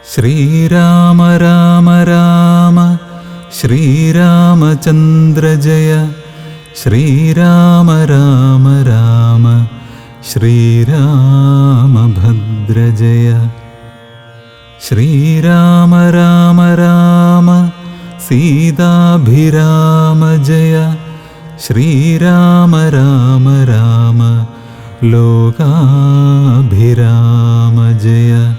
ശ്രീരാമ രാമ രാമ ശ്രീരാമചന്ദ്ര ജയ. ശ്രീരാമ രാമ രാമ ശ്രീരാമഭദ്ര ജയ. ശ്രീരാമ രാമ രാമ സീതാഭിരാമ ജയ. ശ്രീരാമ രാമ രാമ ലോകാഭിരാമ ജയ.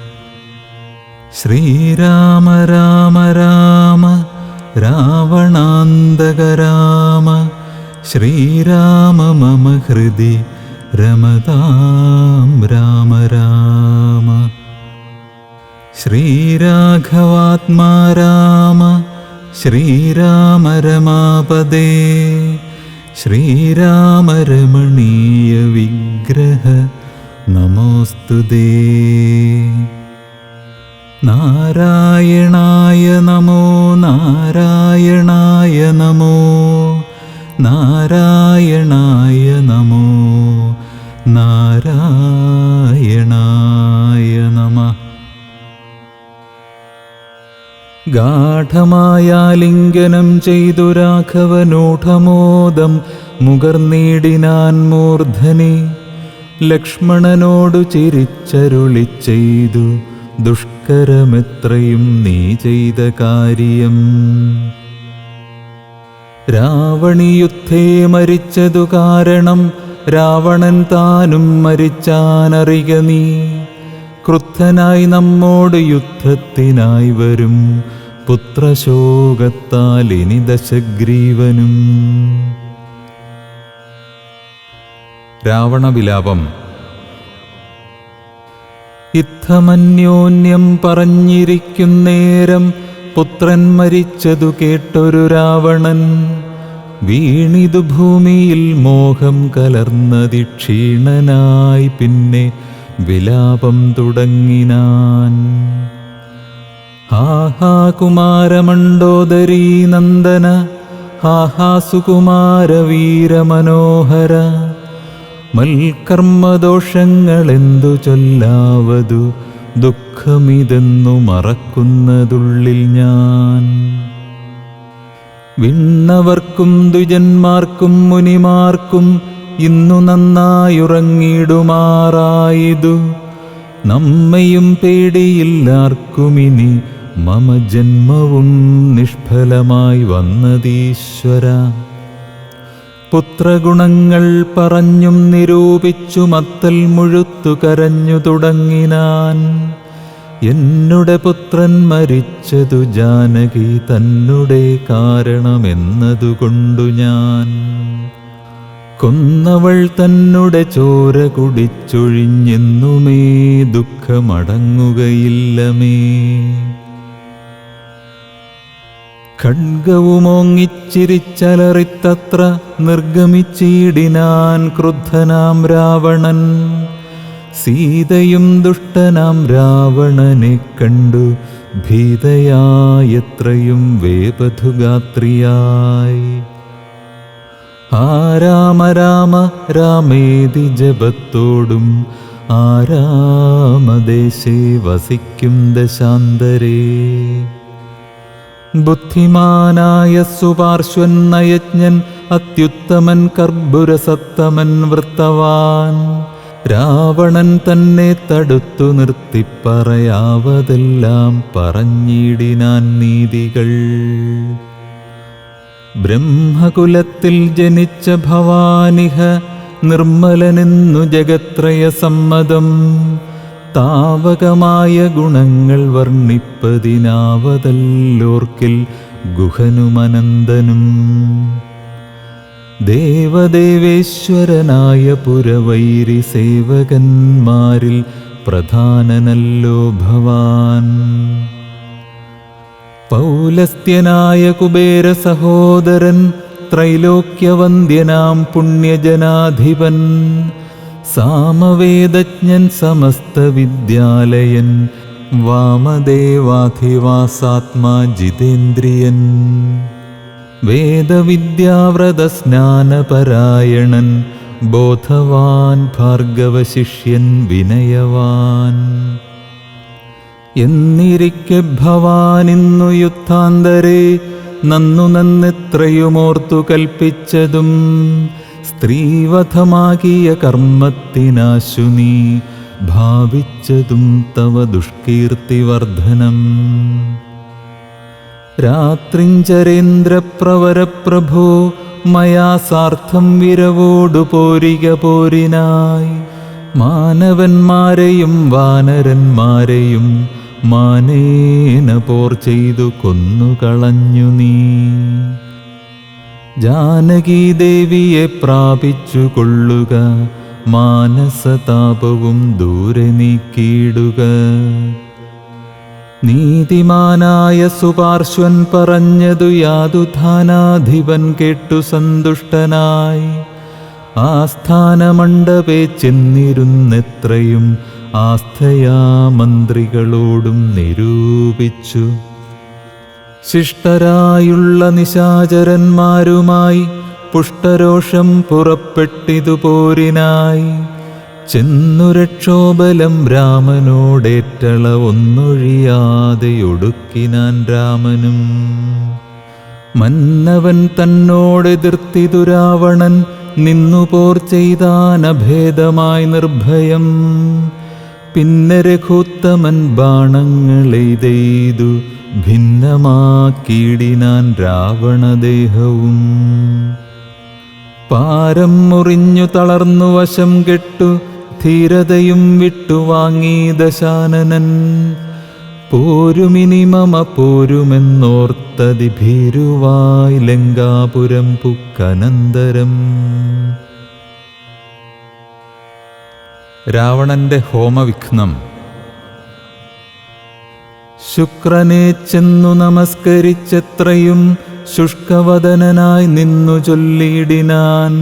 ശ്രീരാമ രാമ രാമ രാവണാന്തക രാമ. ശ്രീരാമ മമ ഹൃദി രമതാം രാമ രാമ. ശ്രീരാഘവാത്മാ രാമ. ശ്രീരാമ രമാപദേ. ശ്രീരാമ രമണീയ വിഗ്രഹ നമോസ്തുതേ. നാരായണായ നമോ നാരായണായ നമോ നാരായണായ നമോ നാരായണായ നമഃ. ഗാഠമായാലിംഗനം ചെയ്തു രാഘവനൂഢമോദം മുകർന്നീടിനാൻ മൂർധനി. ലക്ഷ്മണനോടു ചിരിച്ചരുളി ചെയ്തു ദുഷ്കരമെത്രയും നീ ചെയ്ത കാര്യം. രാവണിയുദ്ധേ മരിച്ചതു കാരണം രാവണൻ താനും മരിച്ചാനറിക നീ. ക്രുദ്ധനായി നമ്മോട് യുദ്ധത്തിനായി വരും പുത്രശോകത്താൽ ഇനി ദശഗ്രീവനും. രാവണവിലാപം. യുദ്ധമന്യോന്യം പറഞ്ഞിരിക്കുന്നേരം പുത്രൻ മരിച്ചതു കേട്ടൊരു രാവണൻ. വീണിതു ഭൂമിയിൽ മോഹം കലർന്നതി ക്ഷീണനായി പിന്നെ വിലാപം തുടങ്ങിനാൻ. ഹാഹാ കുമാരമണ്ഡോദരീ നന്ദന. ഹാഹാ സുകുമാര വീരമനോഹര. മൽക്കർമ്മദോഷങ്ങളെന്തു ചൊല്ലാവതു ദുഃഖമിതെന്നു മറക്കുന്നതുള്ളിൽ ഞാൻ. വിണ്ണവർക്കും ദ്വിജന്മാർക്കും മുനിമാർക്കും ഇന്നു നന്നായുറങ്ങിടുമാറായിതു. നമ്മയും പേടിയില്ലാർക്കുമിനി മമ ജന്മവും നിഷ്ഫലമായി വന്നതീശ്വര. പുത്രഗുണങ്ങൾ പറഞ്ഞും നിരൂപിച്ചു മത്തൽ മുഴുത്തു കരഞ്ഞു തുടങ്ങിനാൻ. എന്നുടെ പുത്രൻ മരിച്ചതു ജാനകി തന്നുടെ കാരണമെന്നതുകൊണ്ടു ഞാൻ. കൊന്നവൾ തന്നുടെ ചോര കുടിച്ചൊഴിഞ്ഞെന്നുമേ ദുഃഖമടങ്ങുകയില്ലമേ. ഖഡ്ഗവുമോങ്ങിച്ചിരിച്ചലറിത്തത്ര നിർഗമിച്ചിടിനാൻ ക്രുദ്ധനാം രാവണൻ. സീതയും ദുഷ്ടനാം രാവണനെ കണ്ടു ഭീതയായെത്രയും വേപഥുഗാത്രിയായി. ആ രാമ രാമ രാമേതി ജപത്തോടും ആരാമദേശേ വസിക്കും ദശാന്തരേ. ബുദ്ധിമാനായ സുപാർശ്വൻ നയജ്ഞൻ അത്യുത്തമൻ കർപ്പുരസത്തമൻ വൃത്തവാൻ. രാവണൻ തന്നെ തടുത്തു നിർത്തി പറയാവതെല്ലാം പറഞ്ഞിടിനാൻ നീതികൾ. ബ്രഹ്മകുലത്തിൽ ജനിച്ച ഭവാനിഹ നിർമ്മലനെന്നു ജഗത്രയ സമ്മതം. താവകമായ ഗുണങ്ങൾ വർണ്ണിപ്പതിനാവതല്ലോർക്കിൽ ഗുഹനുമനന്തനും. ദേവദേവേശ്വരനായ പുരവൈരി സേവകന്മാരിൽ പ്രധാനനല്ലോ ഭവാൻ. പൗലസ്ത്യനായ കുബേര സഹോദരൻ ത്രൈലോക്യവന്ദ്യനാം പുണ്യജനാധിപൻ. സാമവേദജ്ഞൻ സമസ്ത വിദ്യാലയൻ വാമദേവാധിവാസാത്മാ ജിതേന്ദ്രിയൻ. വേദവിദ്യാവ്രതസ്നാനപരായണൻ ബോധവാൻ ഭാർഗവശിഷ്യൻ വിനയവാൻ. എന്നിരിക്കെ ഭവാനിന്നു യുദ്ധാന്തരേ നന്നു നന്നെത്രയുമോർത്തു കൽപ്പിച്ചതും സ്ത്രീവധമാകിയ കർമ്മത്തിനാശു നീ ഭാവിച്ചതും തവ ദുഷ്കീർത്തിവർദ്ധനം. രാത്രിഞ്ചരേന്ദ്രപ്രവരപ്രഭോ മയാ സാർത്ഥം വിരവോടു പോരിക പോരിനായി മാനവന്മാരെയും വാനരന്മാരെയും മാനേന പോർ ചെയ്തു കൊന്നുകളഞ്ഞു നീ. ജാനകീദേവിയെ പ്രാപിച്ചു കൊള്ളുക, മാനസതാപവും ദൂരെ നീക്കിയിടുക. നീതിമാനായ സുപാർശ്വൻ പറഞ്ഞതു യാതുധാനാധിപൻ കേട്ടു സന്തുഷ്ടനായി ആസ്ഥാനമണ്ഡപേ ചെന്നിരുന്നെത്രയും ആസ്ഥയാ മന്ത്രികളോടും നിരൂപിച്ചു. ശിഷ്ടരായുള്ള നിശാചരന്മാരുമായി പുഷ്ടരോഷം പുറപ്പെട്ടിതു പോരിനായി ചെന്നു രക്ഷോബലം രാമനോടേറ്റള ഒന്നൊഴിയാതെ ഒടുക്കിനാൻ രാമനും. മന്നവൻ തന്നോടെതിർത്തിതു രാവണൻ നിന്നു പോർ ചെയ്താനഭേദമായി നിർഭയം. പിന്നെ രഘുത്തമൻ ബാണങ്ങളെയ്തെയ്തു ഭിന്നമാക്കിയിടിനാൻ രാവണദേഹവും. പാരം മുറിഞ്ഞു തളർന്നു വശം കെട്ടു ധീരതയും വിട്ടുവാങ്ങി ദശാനനൻ. പോരുമിനി മമ പോരുമെന്നോർത്തതി ഭീരുവായി ലങ്കാപുരം പുക്കനന്തരം. രാവണന്റെ ഹോമവിഘ്നം. ശുക്രനെ ചെന്നു നമസ്കരിച്ചെത്രയും ശുഷ്കവദനായി നിന്നു ചൊല്ലിയിടിനാൻ.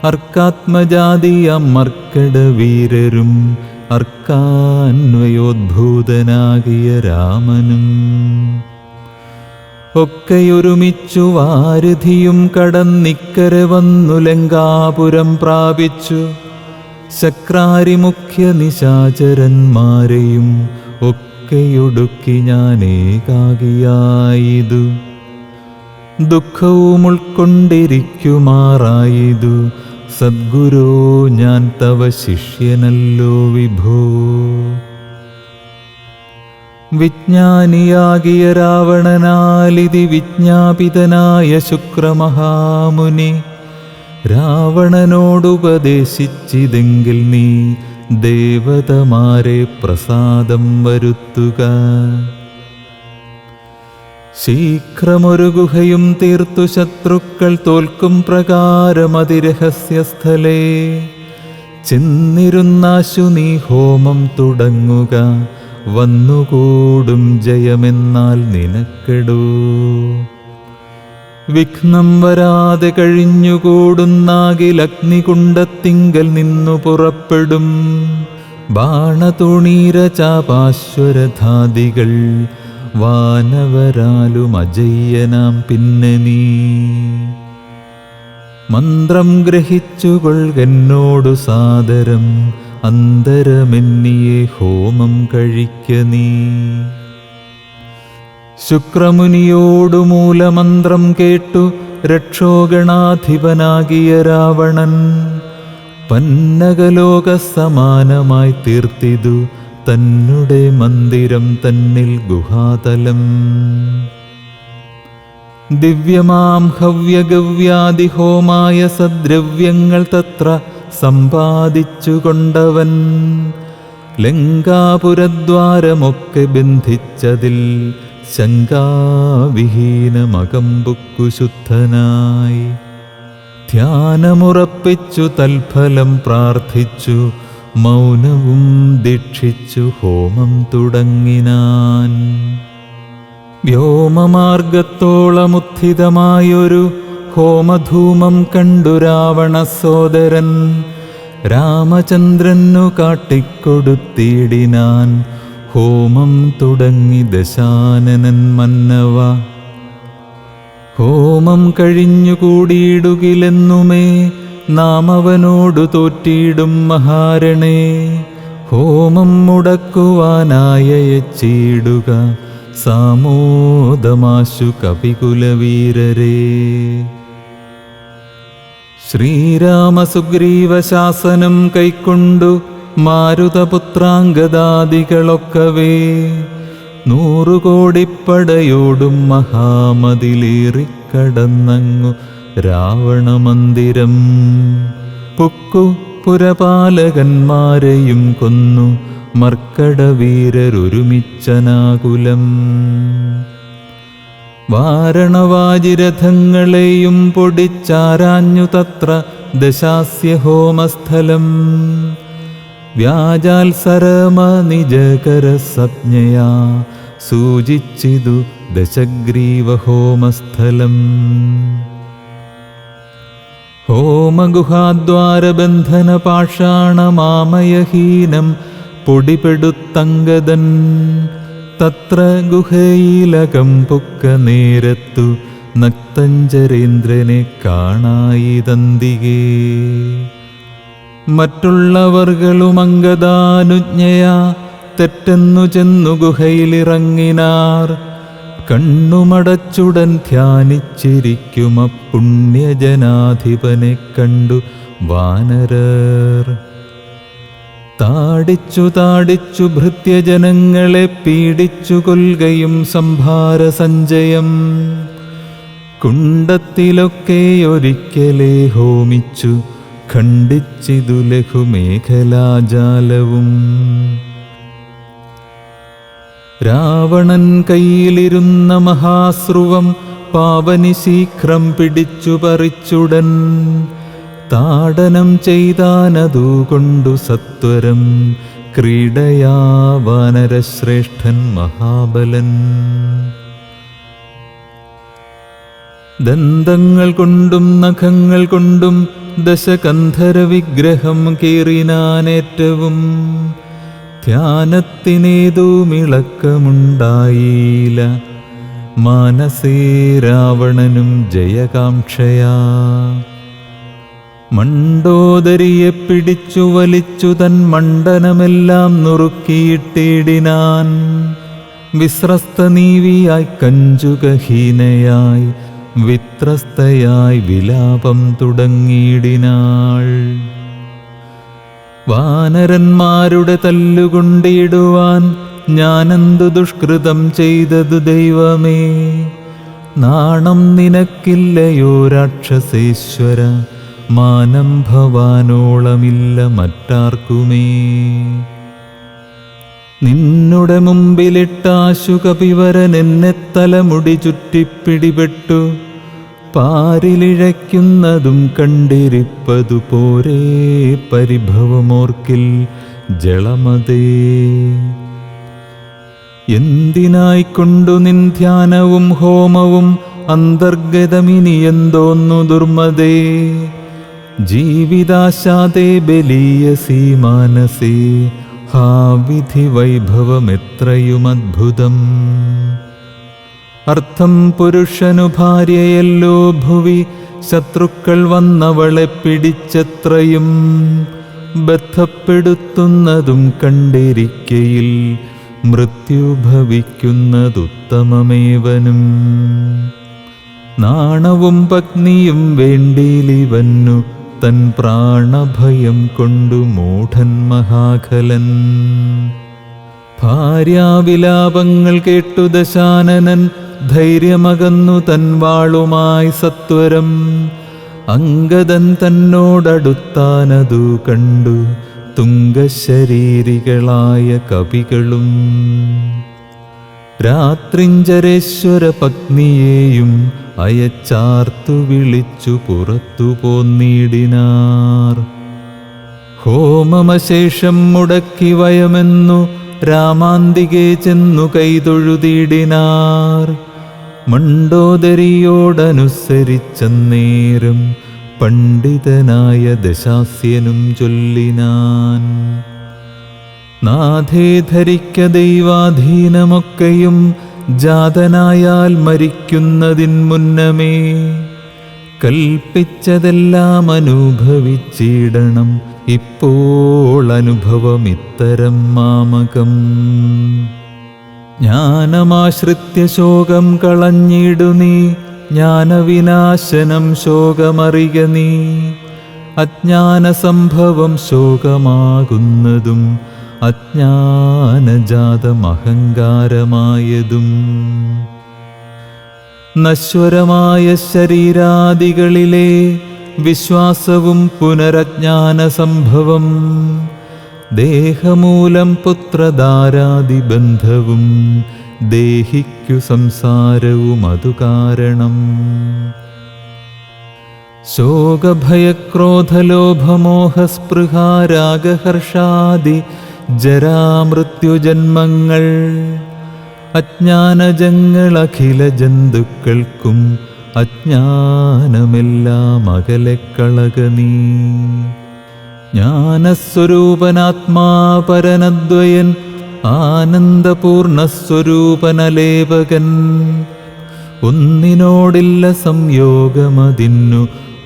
അർക്കാത്മജാതിയ മർക്കട വീരരും അർക്കാന്വയോദ്ഭൂതനാകിയ രാമനും. ഒക്കെയൊരുമിച്ചു വാരിധിയും കടന്നിക്കര വന്നു ലങ്കാപുരം പ്രാപിച്ചു. ശക്രാരിമുഖ്യ നിശാചരന്മാരെയും ഒക്കെയൊടുക്കി ഞാനേകാകിയായിതു. ദുഃഖവും ഉൾക്കൊണ്ടിരിക്കുമാറായിതു സദ്ഗുരോ ഞാൻ തവ ശിഷ്യനല്ലോ വിഭോ. വിജ്ഞാനിയാകിയ രാവണനാലിതി വിജ്ഞാപിതനായ ശുക്രമഹാമുനി രാവണനോടുപദേശിച്ചിതെങ്കിൽ നീ ദേവതമാരെ പ്രസാദം വരുത്തുക. ശീഘ്രമൊരു ഗുഹയും തീർത്തു ശത്രുക്കൾ തോൽക്കും പ്രകാരമതിരഹസ്യസ്ഥലേ ചെന്നിരുന്നാശു നീ ഹോമം തുടങ്ങുക. വന്നുകൂടും ജയമെന്നാൽ നിനക്കെടൂ. വിഘ്നം വരാതെ കഴിഞ്ഞുകൂടുന്നാകിൽ അഗ്നികുണ്ഡത്തിങ്കൽ നിന്നു പുറപ്പെടും ബാണതുണീരചാപാശ്വരധാദികൾ വാനവരാലും അജയ്യനാം പിന്നെ നീ. മന്ത്രം ഗ്രഹിച്ചുകൊൾകെന്നോടു സാദരം അന്തരമെന്നിയെ ഹോമം കഴിക്ക നീ. ശുക്രമുനിയോടു മൂലമന്ത്രം കേട്ടു രക്ഷോഗണാധിപനാകിയ രാവണൻ പന്നകലോക സമാനമായി തീർത്തിതു തന്നുടെ മന്ദിരം തന്നിൽ ഗുഹാതലം. ദിവ്യമാം ഹവ്യഗവ്യാദിഹോമായ സദ്രവ്യങ്ങൾ തത്ര സമ്പാദിച്ചുകൊണ്ടവൻ ലങ്കാപുരദ്വാരമൊക്കെ ബന്ധിച്ചതിൽ ശങ്കാവിഹീനമകമ്പുക്കു ശുദ്ധനായി. ധ്യാനമുറപ്പിച്ചു തൽഫലം പ്രാർത്ഥിച്ചു മൗനവും ദീക്ഷിച്ചു ഹോമം തുടങ്ങിനാൻ. വ്യോമമാർഗത്തോളമുത്ഥിതമായൊരു ഹോമധൂമം കണ്ടു രാവണ സോദരൻ രാമചന്ദ്രനു കാട്ടിക്കൊടുത്തിടിനാൻ. ഹോമം തുടങ്ങി ദശാനനൻ മന്നവ. ഹോമം കഴിഞ്ഞുകൂടിയിടുകിലെന്നുമേ നാം അവനോടു തോറ്റിയിടും മഹാരണേ. ഹോമം മുടക്കുവാനായച്ചിടുക സാമോദമാശു കപികുലവീരരേ. ശ്രീരാമസുഗ്രീവശാസനം കൈക്കൊണ്ടു മാരുതപുത്രാംഗദാദികളൊക്കവേ 100 കോടിപ്പടയോടും മഹാമതിലേറിക്കടന്നങ്ങു രാവണമന്ദിരം പുക്കു പുരപാലകന്മാരെയും കൊന്നു മർക്കടവീരരൊരുമിച്ചനാകുലം. വാരണവാജിരഥങ്ങളെയും പൊടിച്ചാരാഞ്ഞു തത്ര ദശാസ്യ ഹോമസ്ഥലം. വ്യാജാത്സരമ നിജകരസജ്ഞയാ സൂചിച്ചിതു ദശഗ്രീവഹോമസ്ഥലം. ഹോമഗുഹാദ്വാരബന്ധന പാഷാണമാമയഹീനം പൊടിപെടുത്തങ്കദൻ തത്ര ഗുഹയിലകം പുക്ക നേരത്തു നക്തഞ്ചരേന്ദ്രനെ കാണായിതന്തികേ. മറ്റുള്ളവർകളും അംഗദാനുജ്ഞയാ തെറ്റെന്നു ചെന്നു ഗുഹയിലിറങ്ങിനാർ. കണ്ണുമടച്ചുടൻ ധ്യാനിച്ചിരിക്കും അപ്പുണ്യജനാധിപനെ കണ്ടു വാനരർ. താടിച്ചു ഭൃത്യജനങ്ങളെ പീഡിച്ചു കൊൽകയും സംഭാരസഞ്ചയം. കുണ്ടത്തിലൊക്കെ ഒരിക്കലേ ഹോമിച്ചു ഖണ്ഡിച്ചിതു ലഘുമേഖലാജാലവും. രാവണൻ കയ്യിലിരുന്ന മഹാശ്രുവം പാവനി ശീഘ്രം പിടിച്ചു പറിച്ചുടൻ താടനം ചെയ്താനതുകൊണ്ടു സത്വരം ക്രീഡയാ വാനരശ്രേഷ്ഠൻ മഹാബലൻ. ദന്തങ്ങൾ കൊണ്ടും നഖങ്ങൾ കൊണ്ടും ദശകന്ധര വിഗ്രഹം കീറിനാനേറ്റവും. ധ്യാനത്തിനേതുമിളക്കമുണ്ടായില്ല മാനസേ രാവണനും ജയകാംക്ഷയാ. മണ്ടോദരിയെ പിടിച്ചു വലിച്ചു തൻ മണ്ഡനമെല്ലാം നുറുക്കിയിട്ടിടിനാൻ. വിസ്രസ്തനീവിയായി കഞ്ചുകഹീനയായി വിത്രസ്തയായി വിലാപം തുടങ്ങിയിടിനാൾ. വാനരന്മാരുടെ തല്ലുകൊണ്ടിടുവാൻ ഞാനെന്തു ദുഷ്കൃതം ചെയ്തതു ദൈവമേ. നാണം നിനക്കില്ലയോ രാക്ഷസേശ്വര, മാനം ഭവാനോളമില്ല മറ്റാർക്കുമേ. നിന്നുടെ മുമ്പിലിട്ടാശു കപിവരൻ എന്നെ തലമുടി ചുറ്റിപ്പിടിപെട്ടു. പാരിലിഴയ്ക്കുന്നതും കണ്ടിരിപ്പതു പോരേ പരിഭവമോർക്കിൽ ജളമതേ. എന്തിനായിക്കൊണ്ടു നിൻ ധ്യാനവും ഹോമവും അന്തർഗതമിനി എന്തോന്നു ദുർമതേ. ജീവിതാശാദേ ബലീയസീ മാനസേ, ഹാ വിധി വൈഭവമെത്രയുമദ്ഭുതം. അർത്ഥം പുരുഷനു ഭാര്യയല്ലോ ഭുവി, ശത്രുക്കൾ വന്നവളെ പിടിച്ചെത്രയും. ബദ്ധപ്പെടുത്തുന്നതും കണ്ടിരിക്കയിൽ മൃത്യു ഭവിക്കുന്നതുത്തമമേവനും. നാണവും പത്നിയും വേണ്ടിയിലിവന്നു തൻ പ്രാണഭയം കൊണ്ടു മൂഢൻ മഹാഖലൻ. ഭാര്യാവിലാപങ്ങൾ കേട്ടു ദശാനനൻ ധൈര്യമകന്നു തൻ വാളുമായി സത്വരം. അംഗദൻ തന്നോടടുത്താനതു കണ്ടു തുംഗശരീരികളായ കവികളും. രാത്രിഞ്ചരേശ്വര പത്നിയെയും അയച്ചാർത്തു വിളിച്ചു പുറത്തു പോന്നിടിനാർ. ഹോമമശേഷം മുടക്കി വയമെന്നു രാമാന്തികെ ചെന്നു കൈതൊഴുതിടിനാർ. മണ്ടോദരിയോടനുസരിച്ചന്നേരം പണ്ഡിതനായ ദശാസ്യനും ചൊല്ലിനാൻ. നാഥേ ധരിക്ക ദൈവാധീനമൊക്കെയും ജാതനായാൽ മരിക്കുന്നതിൻ മുന്നമേ. കൽപ്പിച്ചതെല്ലാം അനുഭവിച്ചിടണം ഇപ്പോൾ അനുഭവമിത്തരം മാമകം. ജ്ഞാനമാശ്രിത്യ ശോകം കളഞ്ഞിടു നീ, ജ്ഞാനവിനാശനം ശോകമറിക നീ. അജ്ഞാനസംഭവം ശോകമാകുന്നതും അജ്ഞാനജാതമഹങ്കാരമായതും. നശ്വരമായ ശരീരാദികളിലെ വിശ്വാസവും പുനരജ്ഞാനസംഭവം. ദേഹമൂലം പുത്രധാരാദിബന്ധവും, ദേഹിക്കു സംസാരവും അതു കാരണം. ശോകഭയക്രോധലോഭമോഹസ്പൃഹാരാഗഹർഷാദി ജരാമൃത്യുജന്മങ്ങൾ. അജ്ഞാനജങ്ങൾ അഖില ജന്തുക്കൾക്കും അജ്ഞാനമെല്ലാം അകലെ കളക നീ. ജ്ഞാനസ്വരൂപനാത്മാ പരനദ്വയൻ, ആനന്ദപൂർണസ്വരൂപനലേപകൻ. ഒന്നിനോടില്ല സംയോഗമതിന്നു,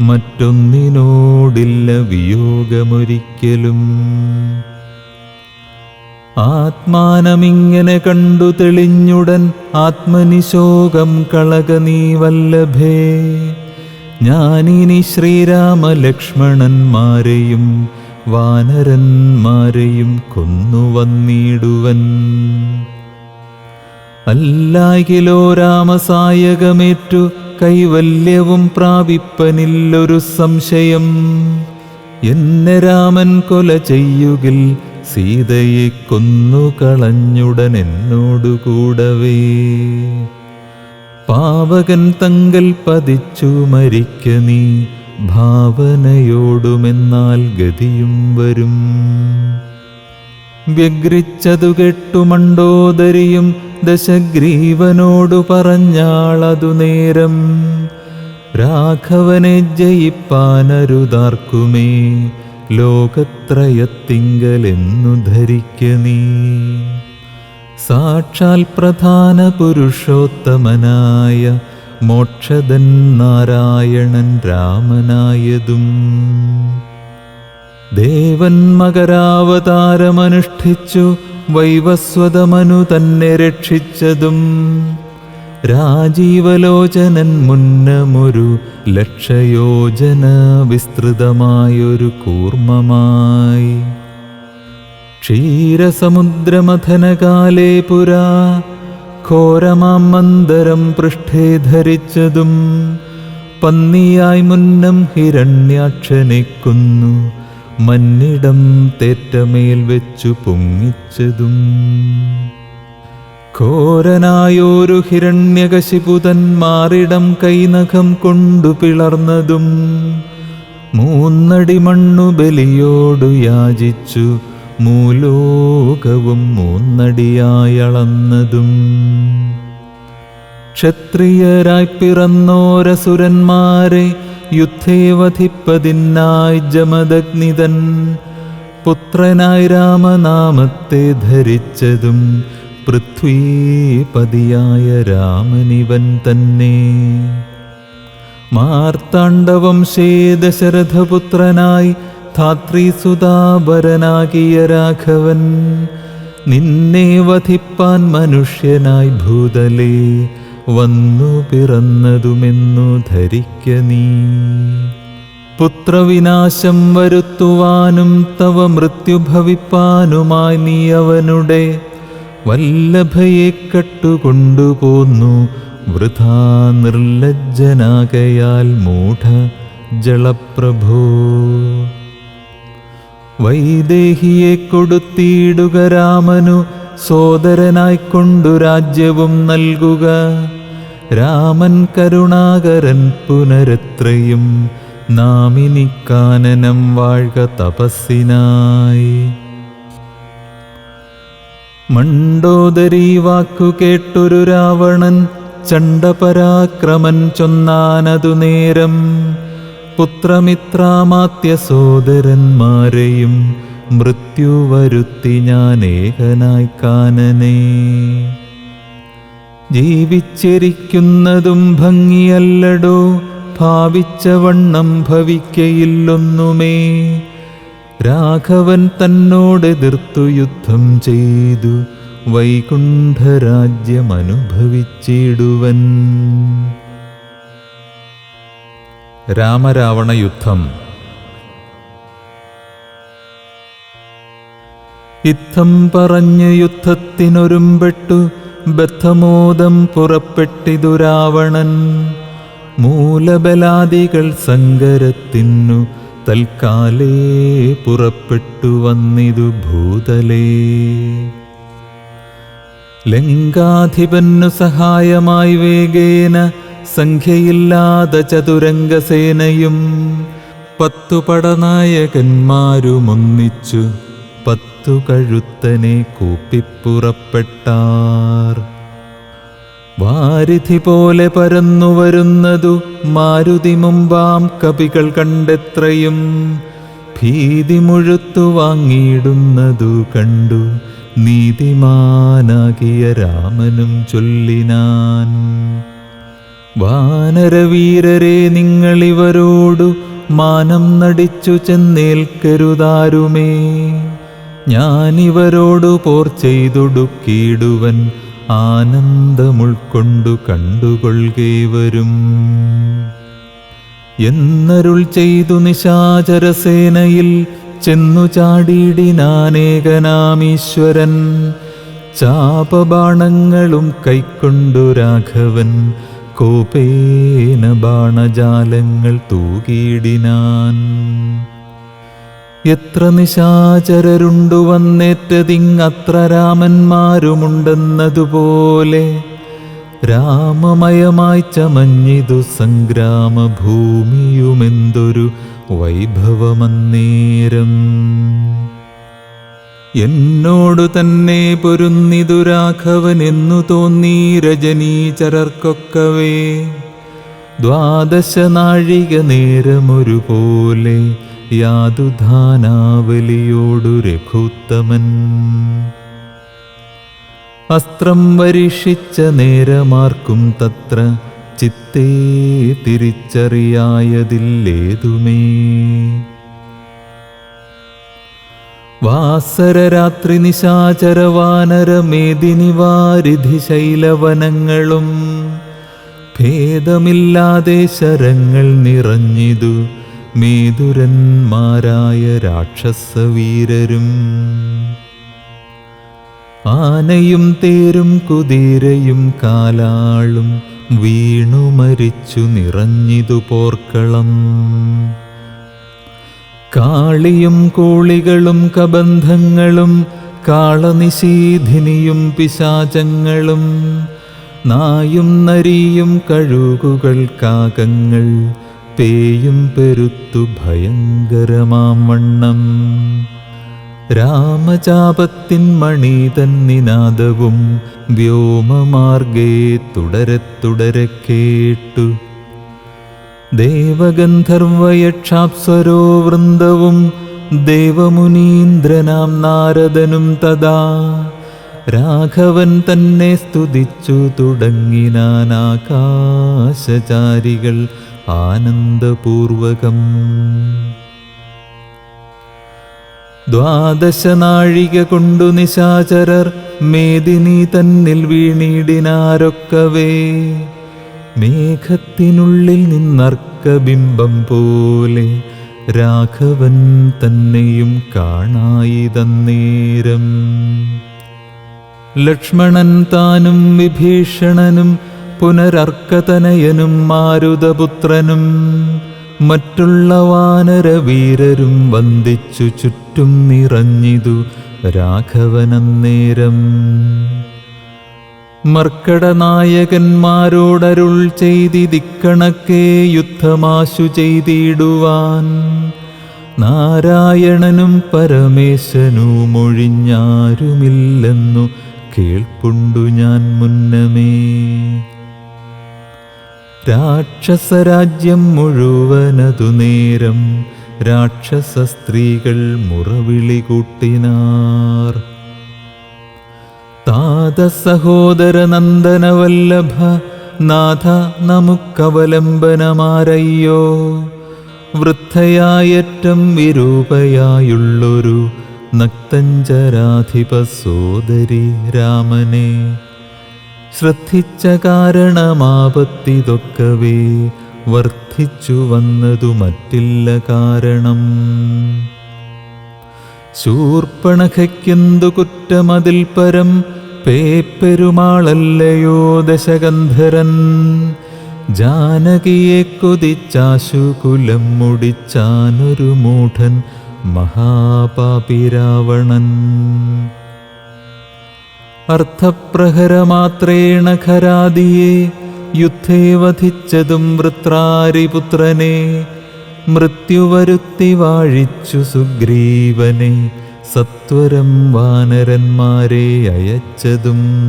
മറ്റൊന്നിനോടില്ല വിയോഗമൊരിക്കലും. ആത്മാനമിങ്ങനെ കണ്ടു തെളിഞ്ഞുടൻ ആത്മനിശോകം കളക നീ വല്ലഭേ. ഞാനിനി ശ്രീരാമലക്ഷ്മണന്മാരെയും വാനരന്മാരെയും കൊന്നു വന്നിടുവൻ. അല്ലാകിലോ രാമസായകമേറ്റു കൈവല്യവും പ്രാപിപ്പനില്ലൊരു സംശയം. എന്നെ രാമൻ കൊല ചെയ്യുകിൽ സീതയെ കൊന്നുകളഞ്ഞുടൻ എന്നോടുകൂടവേ. പാവകൻ തങ്കൽ പതിച്ചു മരിക്ക നീ, ഭാവനയോടുമെന്നാൽ ഗതിയും വരും. വ്യഗ്രിച്ചതു കെട്ടു മണ്ഡോദരിയും ദശഗ്രീവനോടു പറഞ്ഞാളതു നേരം. രാഘവനെ ജയിപ്പാനരുതാർക്കുമേ, ലോകത്രയത്തിങ്കലെന്നു ധരിക്ക നീ. സാക്ഷാൽ പ്രധാന പുരുഷോത്തമനായ മോക്ഷദൻ നാരായണൻ രാമനായതും. ദേവൻ മകരാവതാരമനുഷ്ഠിച്ചു വൈവസ്വതമനു തന്നെ രക്ഷിച്ചതും. രാജീവലോചനൻ മുന്നമൊരു ലക്ഷയോജന വിസ്തൃതമായൊരു കൂർമ്മമായി. ക്ഷീരസമുദ്രമഥനകാലേ പുരാ ഘോരമാം മന്ദരം പൃഷ്ഠേ ധരിച്ചതും. പന്നിയായി മുന്നം ഹിരണ്യാക്ഷനെ കൊന്നു മന്നിടം തേറ്റമേൽ വെച്ചു പൊങ്ങിച്ചതും. ഘോരനായോരു ഹിരണ്യകശിപുതൻ മാറിടം കൈനഖം കൊണ്ടു പിളർന്നതും. 3 അടി മണ്ണു ബലിയോടു യാചിച്ചു മൂലോകവും 3 അടിയായളന്നതും. ക്ഷത്രിയരായി പിറന്നോരസുരന്മാരെ യുദ്ധേ വധിപ്പതിനായി ജമദഗ്നിതൻ. പുത്രനായി രാമനാമത്തെ ധരിച്ചതും പൃഥ്വീപതിയായ രാമനിവൻ തന്നെ. മാർത്താണ്ഡവംശേ ദശരഥപുത്രനായി ധാത്രീസുതാപരനാകിയ രാഘവൻ. നിന്നെ വധിപ്പാൻ മനുഷ്യനായി ഭൂതലേ വന്നു പിറന്നതുമെന്നു ധരിക്ക നീ. പുത്രവിനാശം വരുത്തുവാനും തവ മൃത്യുഭവിപ്പാനുമായി നീ അവനുടെ വല്ലഭയെ കട്ടുകൊണ്ടുപോന്നു. വൃഥാ നിർലജ്ജനാകയാൽ മൂഢ ജളപ്രഭോ. വൈദേഹിയെ കൊടുത്തിടുക രാമനു, സോദരനായിക്കൊണ്ടു രാജ്യവും നൽകുക. രാമൻ കരുണാകരൻ പുനരെത്രയും, നാമിനി കാനനം വാഴ്ക തപസ്സിനായി. മണ്ഡോദരീ വാക്കു കേട്ടൊരു രാവണൻ ചണ്ഡപരാക്രമൻ ചൊന്നാനതു നേരം. പുത്രമിത്രാമാത്യ സോദരന്മാരെയും മൃത്യു വരുത്തി ഞാൻ ഏകനായി കാനനെ. ജീവിച്ചിരിക്കുന്നതും ഭംഗിയല്ലടോ, ഭാവിച്ച വണ്ണം ഭവിക്കയില്ലൊന്നുമേ. രാഘവൻ തന്നോടെതിർത്തു യുദ്ധം ചെയ്തു വൈകുണ്ഠരാജ്യമനുഭവിച്ചിടുവൻ. രാമരാവണ യുദ്ധം. ഇത്തം പറഞ്ഞ് യുദ്ധത്തിനൊരുമ്പെട്ടു ബദ്ധമോദം പുറപ്പെട്ടിതു രാവണൻ. മൂലബലാദികൾ സങ്കരത്തിനു തൽക്കാലേ പുറപ്പെട്ടു വന്നിതു ഭൂതലേ. ലങ്കാധിപന്നു സഹായമായി വേഗേന സംഖ്യയില്ലാതെ ചതുരംഗസേനയും 10 പടനായകന്മാരുമൊന്നിച്ചു 10 കഴുത്തനെ കൂപ്പിപ്പുറപ്പെട്ടാർ. വാരിധി പോലെ പരന്നു വരുന്നതു മാരുതി മുമ്പാം കപികൾ കണ്ടെത്രയും. ഭീതി മുഴുത്തു വാങ്ങിയിടുന്നതു കണ്ടു നീതിമാനാകിയ രാമനും ചൊല്ലിനാൻ. വാനരവീരരെ, നിങ്ങളിവരോടു മാനം നടിച്ചു ചെന്നേൽക്കരുതാരുമേ. ഞാനിവരോടു പോർ ചെയ്തൊടുക്കിയിടുവൻ, ആനന്ദമുൾക്കൊണ്ടു കണ്ടുകൊള്ളുകേവരും എന്നരുൾ ചെയ്തു നിശാചരസേനയിൽ ചെന്നു ചാടിയിടിനാനേകനാമീശ്വരൻ. ചാപബാണങ്ങളും കൈക്കൊണ്ടു രാഘവൻ കോപേന ബാണജാലങ്ങൾ തൂകിയിടിനാൻ. എത്ര നിശാചരരുണ്ടു വന്നേറ്റതിങ്ങത്ര രാമന്മാരുമുണ്ടെന്നതുപോലെ രാമമയമായി ചമഞ്ഞിതു സംഗ്രാമഭൂമിയുമെന്തൊരു വൈഭവമന്നേരം. എന്നോടു തന്നെ പൊരുന്നിതു രാഘവനെന്നു തോന്നി രജനീചരർക്കൊക്കവേ. 12 നാഴിക നേരമൊരുപോലെ യാതുധാനാവലിയോടു രഘുത്തമൻ. അസ്ത്രം വരിഷിച്ച നേരമാർക്കും തത്ര ചിത്തേ തിരിച്ചറിയായതില്ലേതുമേ. വാസരരാത്രി നിശാചരവാനരമേദിനി വാരിധി ശൈലവനങ്ങളും ഭേദമില്ലാതെ ശരങ്ങൾ നിറഞ്ഞിതു മേതുരന്മാരായ രാക്ഷസവീരരും. ആനയും തേരും കുതിരയും കാലാളും വീണു മരിച്ചു നിറഞ്ഞിതു പോർക്കളം. കാളിയും കൂളികളും കബന്ധങ്ങളും കാളനിശീധിനിയും പിശാചങ്ങളും നായും നരിയും കഴുകുകൾ കാകങ്ങൾ പേയും പെരുത്തു ഭയങ്കരമാം വണ്ണം. രാമചാപത്തിൻ മണിതൻ നിനാദവും വ്യോമമാർഗേ തുടരെ തുടരെ കേട്ടു. ദേവഗന്ധർവയക്ഷാപ്സരോ വൃന്ദവും ദേവമുനീന്ദ്രനാം നാരദനും തഥാ രാഘവൻ തന്നെ സ്തുതിച്ചു തുടങ്ങിനാൻ ആകാശചാരികൾ ആനന്ദപൂർവകം. 12 നാഴിക കൊണ്ടു നിശാചരർ മേദിനി തന്നിൽ വീണിടിനാരൊക്കവേ. മേഘത്തിനുള്ളിൽ നിന്നർക്കബിംബം പോലെ രാഘവൻ തന്നെയും കാണായിതന്നേരം. ലക്ഷ്മണൻ താനും വിഭീഷണനും പുനരർക്കതനയനും മാരുതപുത്രനും മറ്റുള്ള വാനരവീരരും വന്ദിച്ചു ചുറ്റും നിറഞ്ഞിതു രാഘവനന്നേരം. മർക്കടനായകന്മാരോടരുൾ ചെയ്തിക്കണക്കെ യുദ്ധമാശു ചെയ്തിടുവാൻ. നാരായണനും പരമേശനും ഒഴിഞ്ഞാരുമില്ലെന്നു കേൾപ്പുണ്ടു ഞാൻ മുന്നമേ. രാക്ഷസരാജ്യം മുഴുവനതു നേരം രാക്ഷസ സ്ത്രീകൾ മുറവിളി കൂട്ടിനാർ. താത സഹോദര നന്ദനവല്ലഭ നാഥ നമുക്കവലംബനമാരയ്യോ. വൃദ്ധയായറ്റം വിരൂപയായുള്ളൊരു നക്തഞ്ചരാധിപ സോദരി രാമനെ ശ്രദ്ധിച്ച കാരണമാപത്തിതൊക്കവേ വർദ്ധിച്ചു വന്നതു മറ്റില്ല കാരണം. ശൂർപ്പണഖയ്ക്കെന്തു കുറ്റമതിൽ പരം പേപ്പെരുമാളല്ലയോ ദശകന്ധരൻ. ജാനകിയെ കൊതിച്ചാശു കുലം മുടിച്ചാനൊരു മൂഢൻ മഹാപാപി രാവണൻ. അർത്ഥപ്രഹരമാത്രേണ ഖരാദിയെ യുദ്ധേ വധിച്ചതും വൃത്രാരിപുത്രനെ മൃത്യുവരുത്തി വാഴിച്ചു സുഗ്രീവനെ സത്വരം വാനരന്മാരെ അയച്ചതും.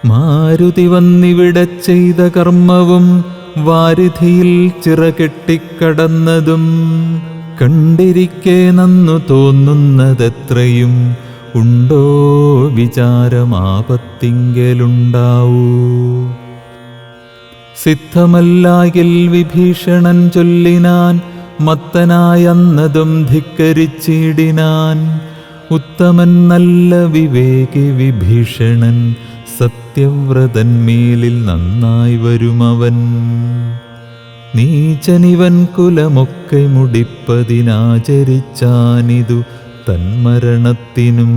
മാരുതി വന്നിവിടെ ചെയ്ത കർമ്മവും വാരിധിയിൽ ചിറകെട്ടിക്കടന്നതും കണ്ടിരിക്കെ നന്നു തോന്നുന്നതെത്രയും ഉണ്ടോ വിചാരമാപത്തിങ്കലുണ്ടാവൂ. സിദ്ധമല്ലായിൽ വിഭീഷണൻ ചൊല്ലിനാൻ മത്തനായന്നതും ധിക്കരിച്ചിടിനാൻ. ഉത്തമൻ നല്ല വിവേകി വിഭീഷണൻ സത്യവ്രതന്മേലിൽ നന്നായി വരുമവൻ. നീചനിവൻ കുലമൊക്കെ മുടിപ്പതിനാചരിച്ചാനിതു തന്മരണത്തിനും.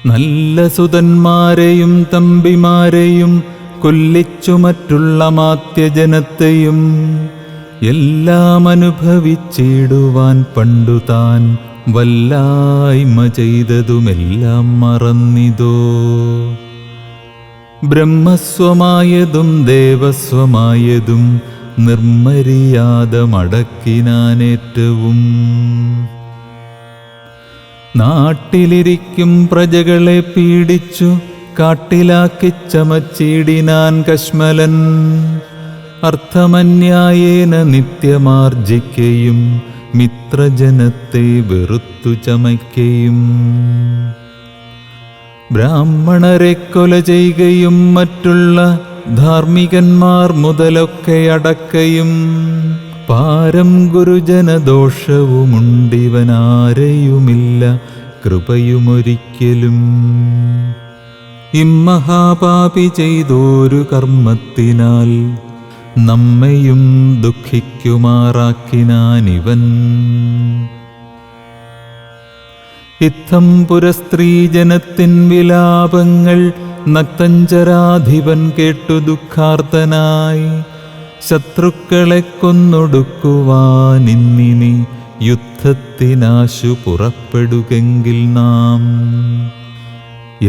നല്ല സുതന്മാരെയും തമ്പിമാരെയും കൊല്ലിച്ചു മറ്റുള്ള മാത്യജനത്തെയും എല്ലാം അനുഭവിച്ചിടുവാൻ പണ്ടു താൻ വല്ലായ്മ ചെയ്തതുമെല്ലാം മറന്നിതോ. ബ്രഹ്മസ്വമായതും ദേവസ്വമായതും നിർമര്യാദമടക്കിനാനേറ്റവും. നാട്ടിലിരിക്കും പ്രജകളെ പീഡിച്ചു കാട്ടിലാക്കി ചമച്ചിടിനാൻ കശ്മലൻ. അർത്ഥമന്യായേന നിത്യമാർജിക്കയും മിത്രജനത്തെ വെറുത്തു ചമയ്ക്കയും. ബ്രാഹ്മണരെ കൊല ചെയ്യുകയും മറ്റുള്ള ധാർമ്മികന്മാർ മുതലൊക്കെ അടക്കയും. പാരം ഗുരുജനദോഷവുമുണ്ടിവനാരെയുമില്ല കൃപയുമൊരിക്കലും. ഇമ്മഹാപാപി ചെയ്തോരു കർമ്മത്തിനാൽ നമ്മയും ദുഃഖിക്കുമാറാക്കിനാനിവൻ. ഇത്തം പുരസ്ത്രീജനത്തിൻ വിലാപങ്ങൾ നക്തഞ്ചരാധിപൻ കേട്ടു ദുഃഖാർത്തനായി. ശത്രുക്കളെ കൊന്നൊടുക്കുവാനിന്നിനി യുദ്ധത്തിനാശു പുറപ്പെടുകെങ്കിൽ നാം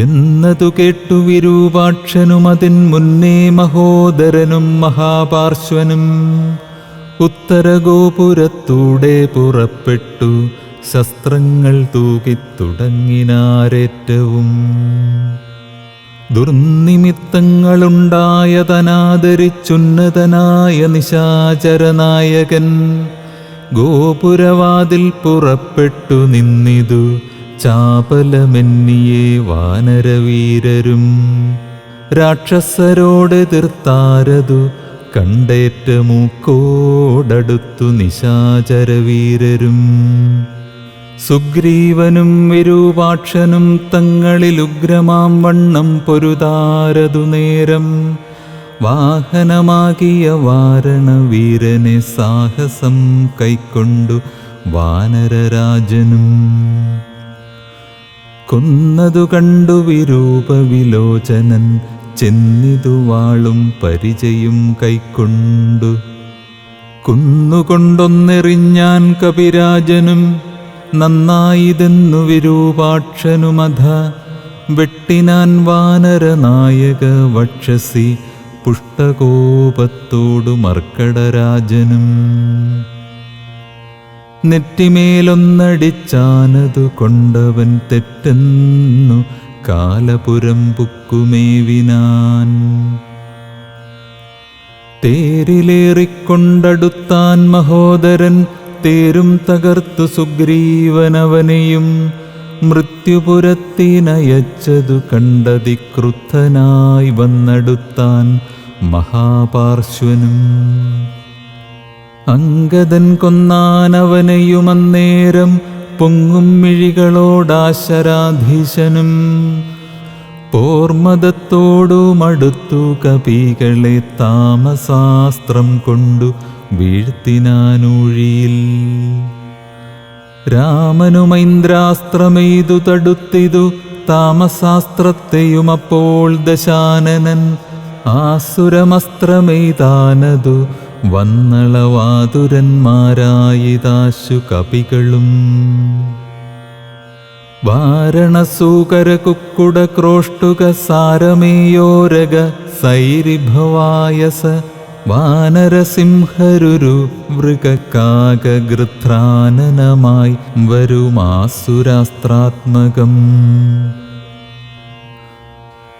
എന്നതു കേട്ടു വിരൂപാക്ഷനും അതിൻ മുന്നേ മഹോദരനും മഹാപാർശ്വനും ഉത്തരഗോപുരത്തൂടെ പുറപ്പെട്ടു ശസ്ത്രങ്ങൾ തൂകിത്തുടങ്ങിനാരേറ്റവും. ദുർനിമിത്തങ്ങളുണ്ടായതനാദരിച്ചുന്നതനായ നിശാചരനായകൻ ഗോപുരവാതിൽ പുറപ്പെട്ടു നിന്നിതു ചാപലമെന്നിയെ വാനരവീരരും. രാക്ഷസരോടെതിർത്താരതു കണ്ടേറ്റ മൂക്കോടടുത്തു നിശാചരവീരരും. സുഗ്രീവനും വിരൂപാക്ഷനും തങ്ങളിലുഗ്രമാം വണ്ണം പൊരുതാരതു നേരം. വാഹനമാകിയ വാരണവീരനെ സാഹസം കൈക്കൊണ്ടു വാനരരാജനും. കൊന്നതു കണ്ടു വിരൂപവിലോചനൻ ചെന്നിതു വാളും പരിചയും കൈക്കൊണ്ടു. കുന്നുകൊണ്ടൊന്നെറിഞ്ഞാൻ കപിരാജനും നന്നായിതെന്നു വിരൂപാക്ഷനുമധ. വെട്ടിനാൻ വാനരനായക വക്ഷസി പുഷ്ടകോപത്തോടു മർക്കടരാജനും. നെറ്റിമേലൊന്നടിച്ചാനതു കൊണ്ടവൻ തെറ്റെന്നു കാലപുരം പുക്കുമേവിനാൻ. തേരിലേറിക്കൊണ്ടടുത്താൻ മഹോദരൻ തേരും തകർത്തു സുഗ്രീവനവനെയും. മൃത്യുപുരത്തിനയച്ചതു കണ്ടതിക്രുദ്ധനായി വന്നടുത്താൻ മഹാപാർശ്വനും. അംഗദൻ കൊന്നാനവനെയുമന്നേരം പൊങ്ങും മിഴികളോടാശരാധീശനും. പോർമദത്തോടുമടുത്തു കപികളെ താമസാസ്ത്രം കൊണ്ടു വീഴ്ത്തിനാനൂഴിയിൽ. രാമനുമൈന്ദ്രാസ്ത്രമെയ്തു തടുത്തിതു താമസാസ്ത്രത്തെയുമപ്പോൾ ദശാനനൻ. ആസുരമസ്ത്രമെയ്താനതു വന്നളവാതുരന്മാരായിതാശു കപികളും. വാരണസൂകര കുക്കുട ക്രോഷ്ടുക സാരമേയോരക സൈരിഭവായസ വാനരസിംഹരുരു മൃഗകാകഗൃധ്രാനനമായി വരുമാസുരാസ്ത്രാത്മകം.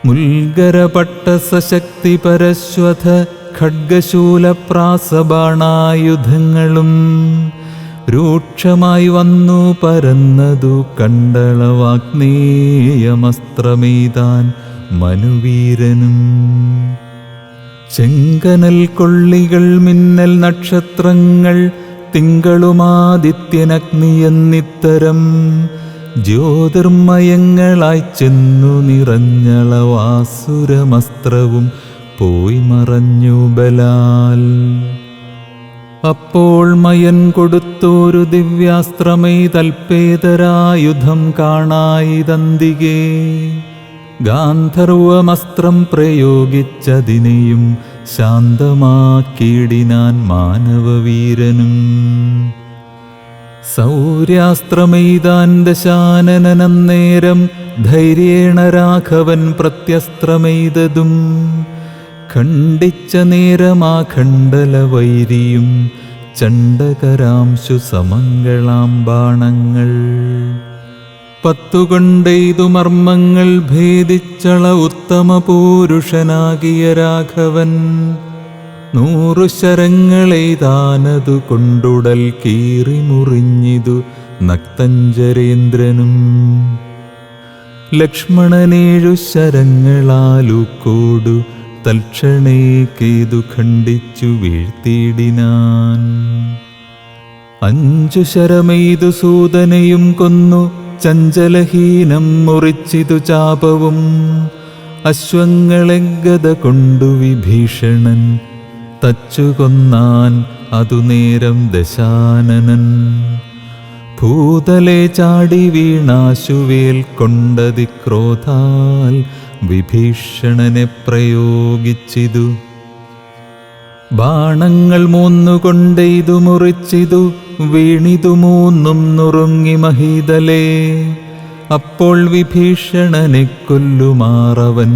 മുൽഗരപട്ടസശക്തി പരശ്വഥ ഖഡ്ഗശൂലപ്രാസബാണായുധങ്ങളും രൂക്ഷമായി വന്നു പരന്നതു കണ്ടളവാഗ്നേയമസ്ത്രമെയ്താൻ മനുവീരനും. ചെങ്കനൽ കൊള്ളികൾ മിന്നൽ നക്ഷത്രങ്ങൾ തിങ്കളുമാദിത്യനഗ്നിയെന്നിത്തരം ജ്യോതിർമയങ്ങളായി ചെന്നു നിറഞ്ഞളവാസുരമസ്ത്രവും പോയി മറഞ്ഞു ബലാൽ. അപ്പോൾ മയൻ കൊടുത്തോരു ദിവ്യാസ്ത്രമെയ്തൽപേതരായുധം കാണായിതന്തികേ. ഗാന്ധർവമസ്ത്രം പ്രയോഗിച്ചതിനെയും ശാന്തമാക്കിയിടിനാൻ മാനവവീരനും. സൗര്യാസ്ത്രമെയ്താൻ ദശാനനന്നേരം ധൈര്യേണ രാഘവൻ പ്രത്യസ്ത്രമെയ്തതും ഖണ്ഡിച്ച നേരമാഖണ്ഡലവൈരിയും ചണ്ഡകരാംശു സമങ്ങളാം ബാണങ്ങൾ. 10 കൊണ്ടെയ്തു മർമ്മങ്ങൾ ഭേദിച്ചള ഉത്തമ പൂരുഷനാകിയ രാഘവൻ. 100 ശരങ്ങളെയ്താനതു കൊണ്ടുടൽ കീറി മുറിഞ്ഞിതു നക്തഞ്ചരേന്ദ്രനും. ലക്ഷ്മണനേഴു ശരങ്ങളാലൂക്കോടു തൽക്ഷണേ കേതു ഖണ്ഡിച്ചു വീഴ്ത്തിയിടിനാൻ. 5 ശരമെയ്തു സൂതനെയും കൊന്നു ചഞ്ചലഹീനം മുറിച്ചിതു ചാപവും. അശ്വങ്ങളെഗത കൊണ്ടു വിഭീഷണൻ തച്ചു കൊന്നാൻ അതു നേരം ദശാനനൻ. ഭൂതലെ ചാടി വീണാശുവേൽ കൊണ്ടതിക്രോധാൽ വിഭീഷണനെ പ്രയോഗിച്ചിതു. ബാണങ്ങൾ 3 കൊണ്ടെയ്തു മുറിച്ചിതു വീണിതു 3 നുറുങ്ങി മഹീതലേ. അപ്പോൾ വിഭീഷണനെ കൊല്ലുമാറവൻ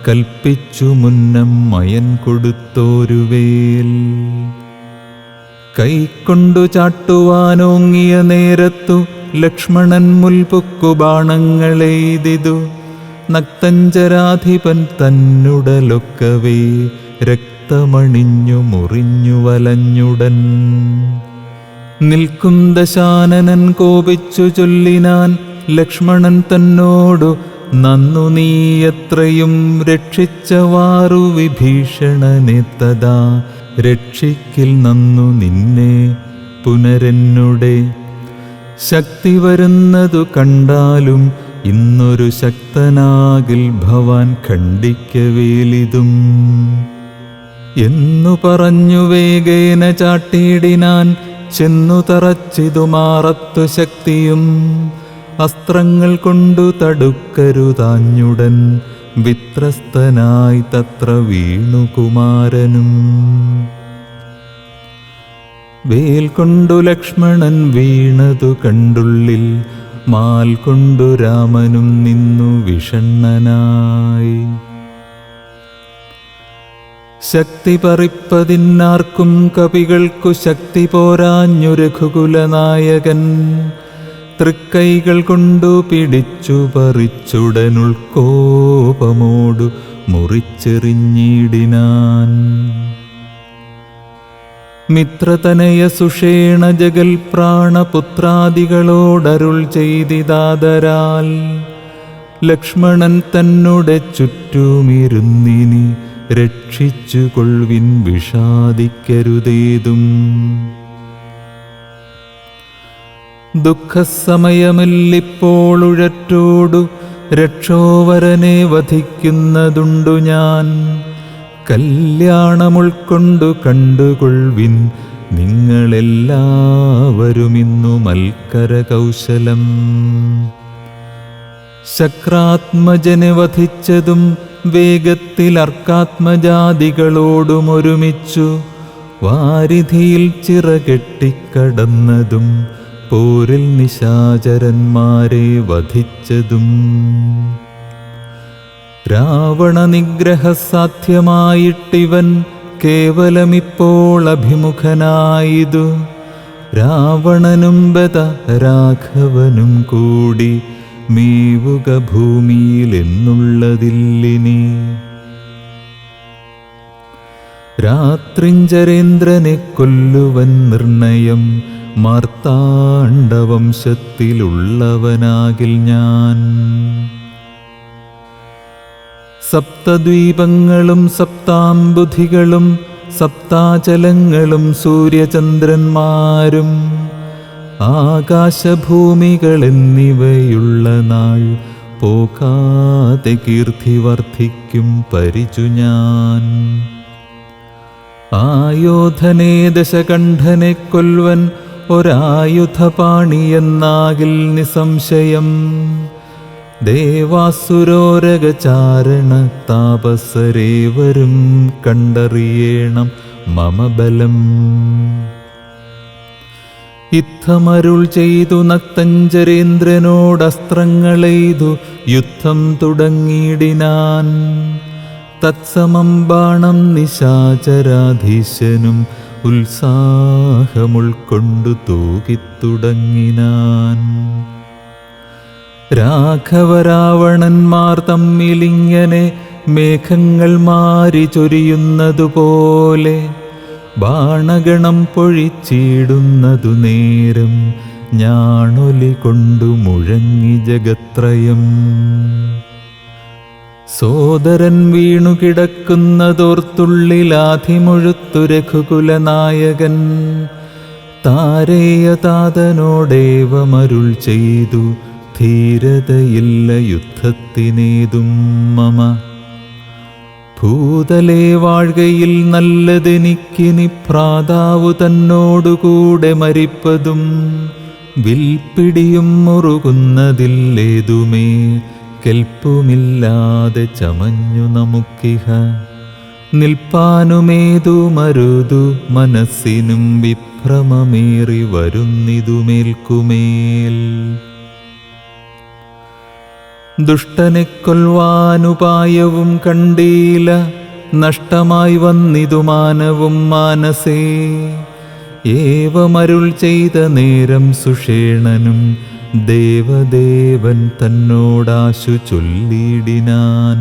കൽപ്പിച്ചു മുന്നം മയൻ കൊടുത്തോരുവേൽ. കൈക്കൊണ്ടു ചാട്ടുവാനോങ്ങിയ നേരത്തു ലക്ഷ്മണൻ മുൽപുക്കു ബാണങ്ങളെയ്തിതു. നക്തഞ്ചരാധിപൻ തന്നുടലൊക്കവേ രക്തമണിഞ്ഞു മുറിഞ്ഞു വലഞ്ഞുടൻ. നിൽക്കും ദശാനനൻ കോപിച്ചു ചൊല്ലിനാൻ ലക്ഷ്മണൻ തന്നോടു, നന്നു നീ എത്രയും രക്ഷിച്ചവാറു വിഭീഷണനെ തഥാ രക്ഷിക്കിൽ നന്നു നിന്നെ പുനരെന്നുടെ. ശക്തി വരുന്നതു കണ്ടാലും ഇന്നൊരു ശക്തനാകിൽ ഭവാൻ ഖണ്ഡിക്കവേലിതും എന്നു പറഞ്ഞു വേഗേന ചാട്ടിയിടിനാൻ. ചെന്നു തറച്ചിതു മാറത്തു ശക്തിയും അസ്ത്രങ്ങൾ കൊണ്ടു തടുക്കരുതാഞ്ഞുടൻ വിത്രസ്തനായി തത്ര വീണു കുമാരനും. വേൽ കൊണ്ടു ലക്ഷ്മണൻ വീണതു കണ്ടുള്ളിൽ മാൽ കൊണ്ടു രാമനും നിന്നു വിഷണ്ണനായി. ശക്തി പറിപ്പതിന്നാർക്കും കപികൾക്കു ശക്തി പോരാഞ്ഞു രഘുകുലനായകൻ. തൃക്കൈകൾ കൊണ്ടു പിടിച്ചു പറിച്ചുടനുൾക്കോപമോടു മുറിച്ചെറിഞ്ഞിടിനാൻ. മിത്രതനയ സുഷേണ ജഗൽ പ്രാണപുത്രാദികളോടരുൾ ചെയ്തിതാദരാൽ ലക്ഷ്മണൻ തന്നുടെ ചുറ്റുമിരുന്നിനി രക്ഷിച്ചുകൊള്ളുവിൻ വിഷാദിക്കരുതേതും. ദുഃഖസമയമില്ലിപ്പോൾ ഉഴറ്റോടു രക്ഷോവരനെ വധിക്കുന്നതുണ്ടു ഞാൻ. കല്യാണമുൾക്കൊണ്ടു കണ്ടുകൊള്ളുവിൻ നിങ്ങളെല്ലാവരുമിന്നു മൽക്കര കൗശലം. ശക്രാത്മജനെ വധിച്ചതും വേഗത്തിൽ അർക്കാത്മജാതികളോടും ഒരുമിച്ചു വാരിധിയിൽ ചിറകെട്ടിക്കടന്നതും പോരിൽ നിശാചരന്മാരെ വധിച്ചതും രാവണ നിഗ്രഹസാധ്യമായിട്ടിവൻ കേവലമിപ്പോൾ അഭിമുഖനായിതു. രാവണനും ബദ രാഘവനും കൂടി മേവുക ഭൂമിയിൽ എന്നുള്ളതില്ലിനി. രാത്രിഞ്ചരേന്ദ്രനെ കൊല്ലുവൻ നിർണയം മാർത്താണ്ഡവംശത്തിലുള്ളവനാകിൽ ഞാൻ. സപ്തദ്വീപങ്ങളും സപ്താംബുധികളും സപ്താചലങ്ങളും സൂര്യചന്ദ്രന്മാരും ആകാശഭൂമികൾ എന്നിവയുള്ള നാൾ പോകാതെ കീർത്തി വർദ്ധിക്കും പരിചു ഞാൻ. ആയോധനെ ദശകണ്ഠനെ കൊൽവൻ ഒരായുധപാണിയെന്നാകിൽ നിസംശയം. ദേവാസുരോരകചാരണ താപസരേവരും കണ്ടറിയേണം മമ ബലം. യുദ്ധമരുൾ ചെയ്തു നക്തഞ്ചരേന്ദ്രനോടസ്ത്രങ്ങളെയ്തു യുദ്ധം തുടങ്ങിയിടിനാൻ. തത്സമം ബാണം നിശാചരാധീശനും ഉത്സാഹമുൾക്കൊണ്ടു തൂകിത്തുടങ്ങിനാൻ. രാഘവരാവണന്മാർ തമ്മിലിങ്ങനെ മേഘങ്ങൾ മാരി ചൊരിയുന്നതുപോലെ ബാണഗണം പൊഴിച്ചിടുന്നതു നേരം ഞാണൊലി കൊണ്ടു മുഴങ്ങി ജഗത്രയം. സോദരൻ വീണുകിടക്കുന്നതോർത്തുള്ളിലാധിമുഴുത്തു രഘുകുലനായകൻ താരേയതാതനോടേവമരുൾ ചെയ്തു ധീരതയില്ല യുദ്ധത്തിനേതും മമ. ഭൂതലേ വാഴ്കയിൽ നല്ലതെനിക്കിനി ഭ്രാതാവു തന്നോടുകൂടെ മരിപ്പതും വിൽപ്പിടിയും മുറുകുന്നതില്ലേതുമേ കെൽപ്പുമില്ലാതെ ചമഞ്ഞു നമുക്കിഹ. നിൽപ്പാനുമേതു മരുതു മനസ്സിനും വിഭ്രമമേറി വരുന്നിതുമേൽക്കുമേൽ. ദുഷ്ടനെ കൊൽവാനുപായവും കണ്ടീല നഷ്ടമായി വന്നിതു മാനവും മാനസേ. ഏവമരുൾ ചെയ്ത നേരം സുഷേണനും ദേവദേവൻ തന്നോടാശു ചൊല്ലിയിടിനാൻ.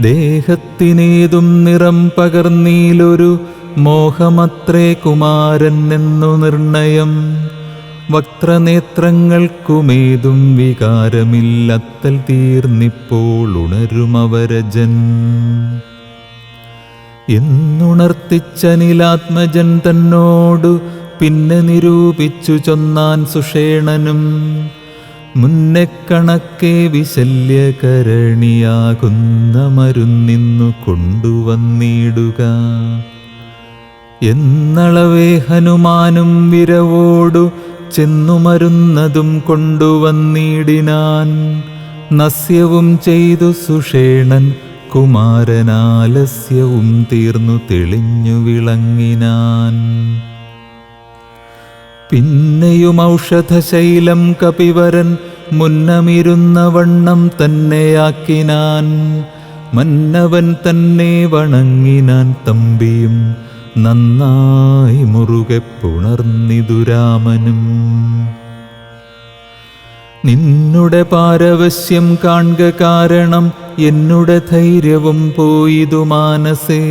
ദേഹത്തിനേതും നിറം പകർന്നീലൊരു മോഹമത്രേ കുമാരൻ എന്നു നിർണയം. വക്രനേത്രങ്ങൾക്കുമേതും വികാരമില്ലത്തൽ തീർന്നിപ്പോൾ ഉണരുമവരജൻ. എന്നുണർത്തിച്ചനിലാത്മജൻ തന്നോടു പിന്നെ നിരൂപിച്ചു ചൊന്നാൻ സുഷേണനും. മുന്നെ കണക്കെ വിശല്യകരണിയാകുന്ന മരുന്നിന്നു കൊണ്ടുവന്നിടുക എന്നളവേ ഹനുമാനും വിരവോടു ചെന്നു മരുന്നതും കൊണ്ടുവന്നിടിനാൻ. നസ്യവും ചെയ്തു സുഷേണൻ കുമാരനാലസ്യവും തീർന്നു തെളിഞ്ഞു വിളങ്ങിനാൻ. പിന്നെയും ഔഷധശൈലം കപിവരൻ മുന്നമിരുന്ന വണ്ണം തന്നെയാക്കിനാൻ. മന്നവൻ തന്നെ വണങ്ങിനാൻ തമ്പിയും നന്നായി മുറുകെ പുണർന്നിതു രാമനും. നിന്നുടെ പാരവശ്യം കാൺക കാരണം എന്നുടെ ധൈര്യവും പോയിതു മാനസേ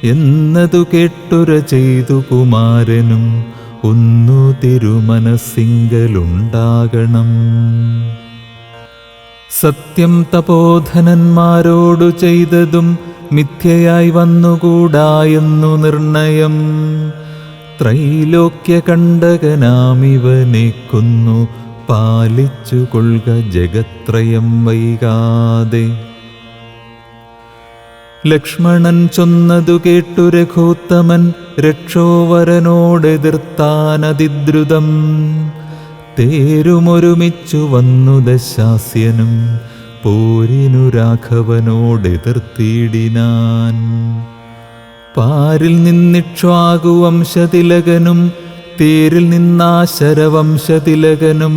എന്നതു കേട്ടുര ചെയ്തു കുമാരനും ഒന്നു തിരുമനസ്സിങ്കലുണ്ടാകണം. സത്യം തപോധനന്മാരോടു ചെയ്തതും മിഥ്യയായി വന്നുകൂടായെന്നു നിർണയം. ത്രൈലോക്യകണ്ടകനാമിവനെ കൊന്നു പാലിച്ചു കൊള്ളുക ജഗത്രയം വൈകാതെ. ലക്ഷ്മണൻ ചൊന്നതു കേട്ടു രഘൂത്തമൻ രക്ഷോവരനോടെതിർത്താനതിദ്രുതം. തേരുമൊരുമിച്ചു വന്നു ദശാസ്യനും പോരിനു രാഘവനോടെതിർത്തിയിടിനാൻ. പാരിൽ നിന്നിക്ഷ്വാകുവംശതിലകനും തേരിൽ നിന്നാശരവംശതിലകനും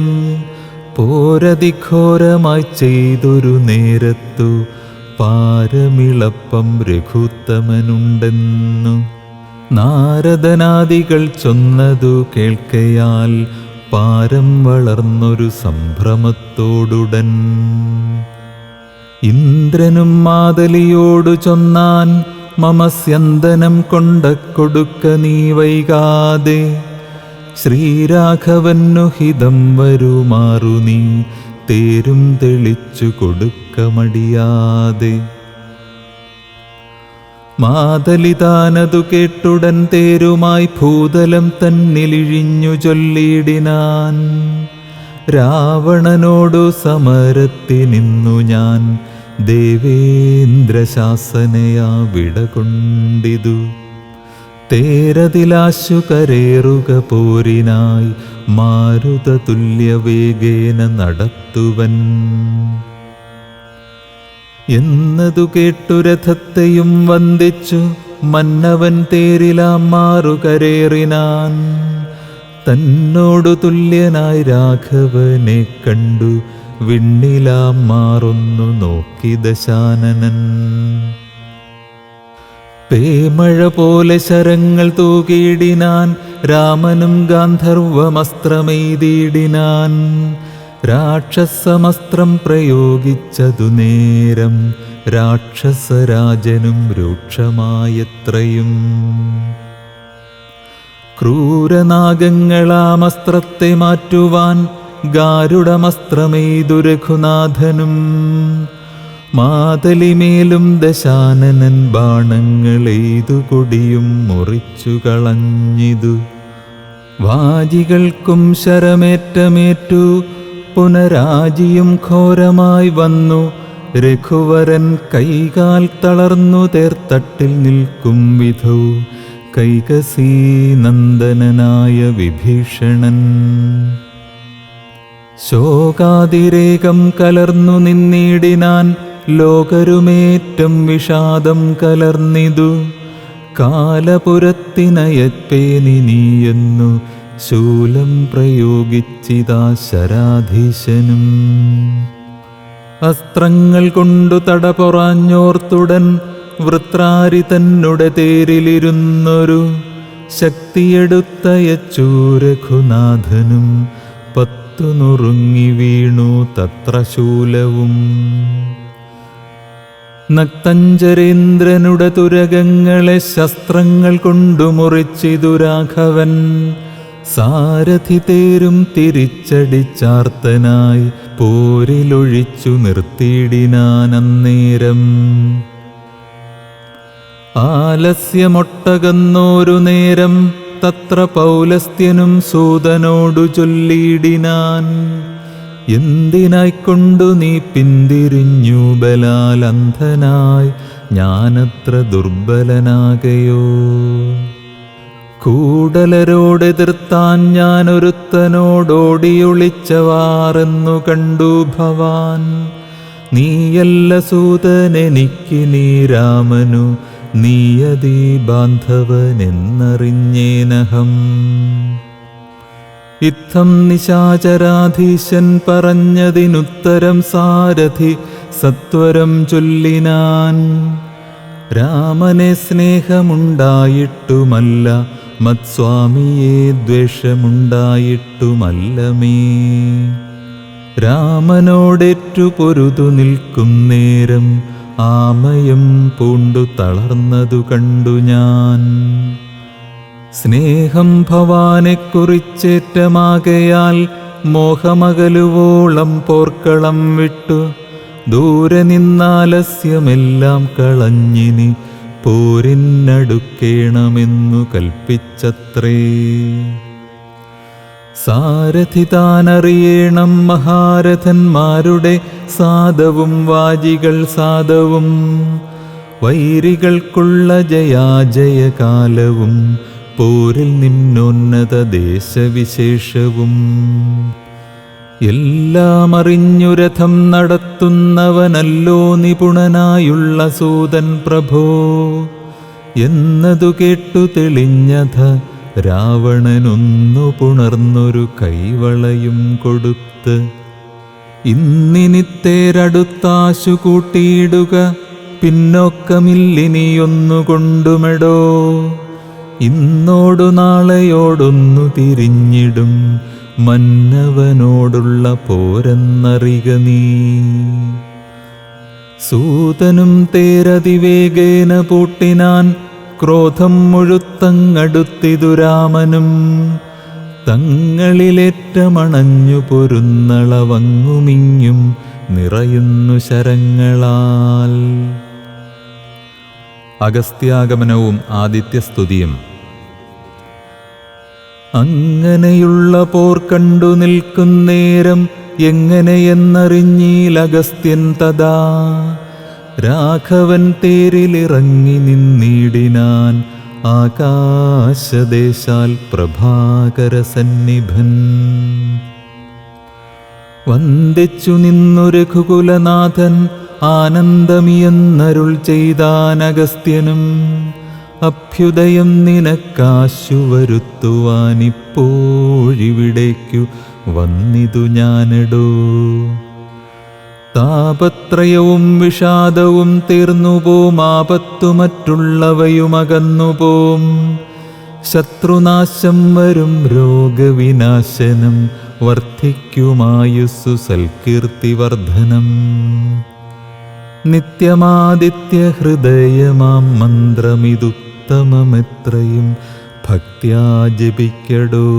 പോരതിഘോരമായി ചെയ്തൊരു നേരത്തു പാരമിളപ്പം രഘുത്തമനുണ്ടെന്നു നാരദനാദികൾ ചൊന്നതു കേൾക്കയാൽ പാരം വളർന്നൊരു സംഭ്രമത്തോടുടൻ ഇന്ദ്രനും മാതലിയോടു ചൊന്നാൻ, മമ സ്യന്തനം കൊണ്ട കൊടുക്ക നീ വൈകാതെ. ശ്രീരാഘവന്നു ഹിതം വരുമാറു നീ തേരും തെളിച്ചു കൊടുക്ക മടിയാതെ. മാതലിതാനതു കേട്ടുടൻ തേരുമായി ഭൂതലം തന്നിലിഴിഞ്ഞു ചൊല്ലിയിടിനാൻ. രാവണനോടു സമരത്തിനിന്നു ഞാൻ ദേവേന്ദ്രശാസനയാ വിടകൊണ്ടിതു. തേരതിലാശു കരേറുക പോരിനായി മാരുതതുല്യവേഗേന നടത്തുവൻ. എന്നതു കേട്ടു രഥത്തെയും വന്ദിച്ചു മന്നവൻ തേരിലാം മാറുകരേറിനാൻ. തന്നോടു തുല്യനായി രാഘവനെ കണ്ടു വിണ്ണിലാം മാറൊന്നു നോക്കി ദശാനനൻ. പേമഴ പോലെ ശരങ്ങൾ തൂകിയിടിനാൻ, രാമനും ഗാന്ധർവമസ്ത്രമെയ്തിടിനാൻ. രാക്ഷസമസ്ത്രം പ്രയോഗിച്ചതു നേരം രാക്ഷസരാജനും രൂക്ഷമായത്രയും. ക്രൂരനാഗങ്ങളാമസ്ത്രത്തെ മാറ്റുവാൻ ഗാരുഡമസ്ത്രമെയ്തു രഘുനാഥനും. മാതലിമേലും ദശാനനൻ ബാണങ്ങളെയ്തു കൊടിയും മുറിച്ചു കളഞ്ഞിതു. വാജികൾക്കും ശരമേറ്റമേറ്റു പുനരാജിയും ഘോരമായി വന്നു. രഘുവരൻ കൈകാൽ തളർന്നു തേർത്തട്ടിൽ നിൽക്കും വിധൗ കൈകസീനന്ദനായ വിഭീഷണൻ. ശോകാതിരേകം കലർന്നു നിന്നിടിനാൻ, ലോകരുമേറ്റം വിഷാദം കലർന്നിതു. കാലപുരത്തിനയപ്പേനിനിയെന്നു ശൂലം പ്രയോഗിച്ചിതാ ശരാധീശനും. അസ്ത്രങ്ങൾ കൊണ്ടു തടപൊറാഞ്ഞോർത്തുടൻ വൃത്രാരി തന്നുടെ തേരിലിരുന്നൊരു ശക്തിയെടുത്തയച്ചു രഘുനാഥനും. 10 നുറുങ്ങി വീണു തത്ര ശൂലവും. നക്തഞ്ചരേന്ദ്രനുടെ തുരകങ്ങളെ ശസ്ത്രങ്ങൾ കൊണ്ടു മുറിച്ചിതു രാഘവൻ. സാരഥി തേരും തിരിച്ചടിച്ചാർത്തനായി പോരിലൊഴിച്ചു നിർത്തിയിടിനാനന്നേരം. ആലസ്യമൊട്ടകന്നോരു നേരം തത്ര പൗലസ്ത്യനും സൂതനോടു ചൊല്ലിയിടിനാൻ. എന്തിനായിക്കൊണ്ടു നീ പിന്തിരിഞ്ഞു ബലാൽ അന്ധനായി, ഞാനത്ര ദുർബലനാകയോ? കൂടലരോടെതിർത്താൻ ഞാനൊരുത്തനോടോടിയൊളിച്ചവാറെന്നു കണ്ടു ഭവാൻ. നീയല്ല സൂതനെനിക്കിനി രാമനു, നീയതീ ബാന്ധവനെന്നറിഞ്ഞേനഹം. ഇത്തം നിശാചരാധീശൻ പറഞ്ഞതിനുത്തരം സാരഥി സത്വരം ചൊല്ലിനാൻ. രാമനെ സ്നേഹമുണ്ടായിട്ടുമല്ല, മത്സ്വാമിയെ ദ്വേഷമുണ്ടായിട്ടുമല്ലമേ. രാമനോടേറ്റു പൊരുതു നിൽക്കും നേരം ആമയം പൂണ്ടു തളർന്നതു കണ്ടു ഞാൻ. സ്നേഹം ഭവാനെക്കുറിച്ചേറ്റമാകയാൽ മോഹമകലുവോളം പോർക്കളം വിട്ടു ദൂരെ നിന്നാലസ്യമെല്ലാം കളഞ്ഞിനി പോരിനടുക്കേണമെന്നു കൽപ്പിച്ചത്രേ. സാരഥി താനറിയേണം മഹാരഥന്മാരുടെ സാദവും വാജികൾ സാദവും, വൈരികൾക്കുള്ള ജയാജയകാലവും പോരിൽ നിമ്നോന്നത ദേശവിശേഷവും. എല്ലാം അറിഞ്ഞു രഥം നടത്തുന്നവനല്ലോ നിപുണനായുള്ള സൂതൻ പ്രഭോ എന്നതു കേട്ടു തെളിഞ്ഞഥ രാവണനൊന്നു പുണർന്നൊരു കൈവളയും കൊടുത്ത്, ഇന്നിനിത്തേരടുത്താശു കൂട്ടിയിടുക പിന്നോക്കമില്ലിനിയൊന്നുകൊണ്ടുമെടോ, ഇന്നോടു നാളെയോടൊന്നു തിരിഞ്ഞിടും മന്നവനോടുള്ള പോരെന്നറിക നീ. സൂതനും തേരതിവേഗേന പൂട്ടിനാൻ ക്രോധം മുഴുത്തങ്ങടുത്തിതു രാമനും, തങ്ങളിലേറ്റമണഞ്ഞു പൊരുന്നളവങ്ങുമിങ്ങും നിറയുന്നു ശരങ്ങളാൽ. അഗസ്ത്യാഗമനവും ആദിത്യസ്തുതിയും. അങ്ങനെയുള്ള പോർ കണ്ടു നിൽക്കുന്നേരം എങ്ങനെയെന്നറിഞ്ഞീലഗസ്ത്യൻ തഥാ, രാഘവൻ തേരിലിറങ്ങി നിന്നിടിനാൻ ആകാശദേശാൽ പ്രഭാകരസന്നിഭൻ. വന്ദിച്ചു നിന്നു രഘുകുലനാഥൻ ആനന്ദമിയെന്നരുൾ ചെയ്താനഗസ്ത്യനും, അഭ്യുദയം നിനക്കാശു വരുത്തുവാനിപ്പോഴിവിടേക്കു വന്നിതു ഞാനെടോ. താപത്രയവും വിഷാദവും തീർന്നുപോം, ആപത്തു മറ്റുള്ളവയുമകന്നുപോം, ശത്രുനാശം വരും രോഗവിനാശനം വർദ്ധിക്കുമായുസ്സു സൽകീർത്തിവർദ്ധനം. നിത്യമാദിത്യഹൃദയമാം മന്ത്രമിതുത്തമമെത്രയും ഭക്ത്യാ ജപിക്കടോ.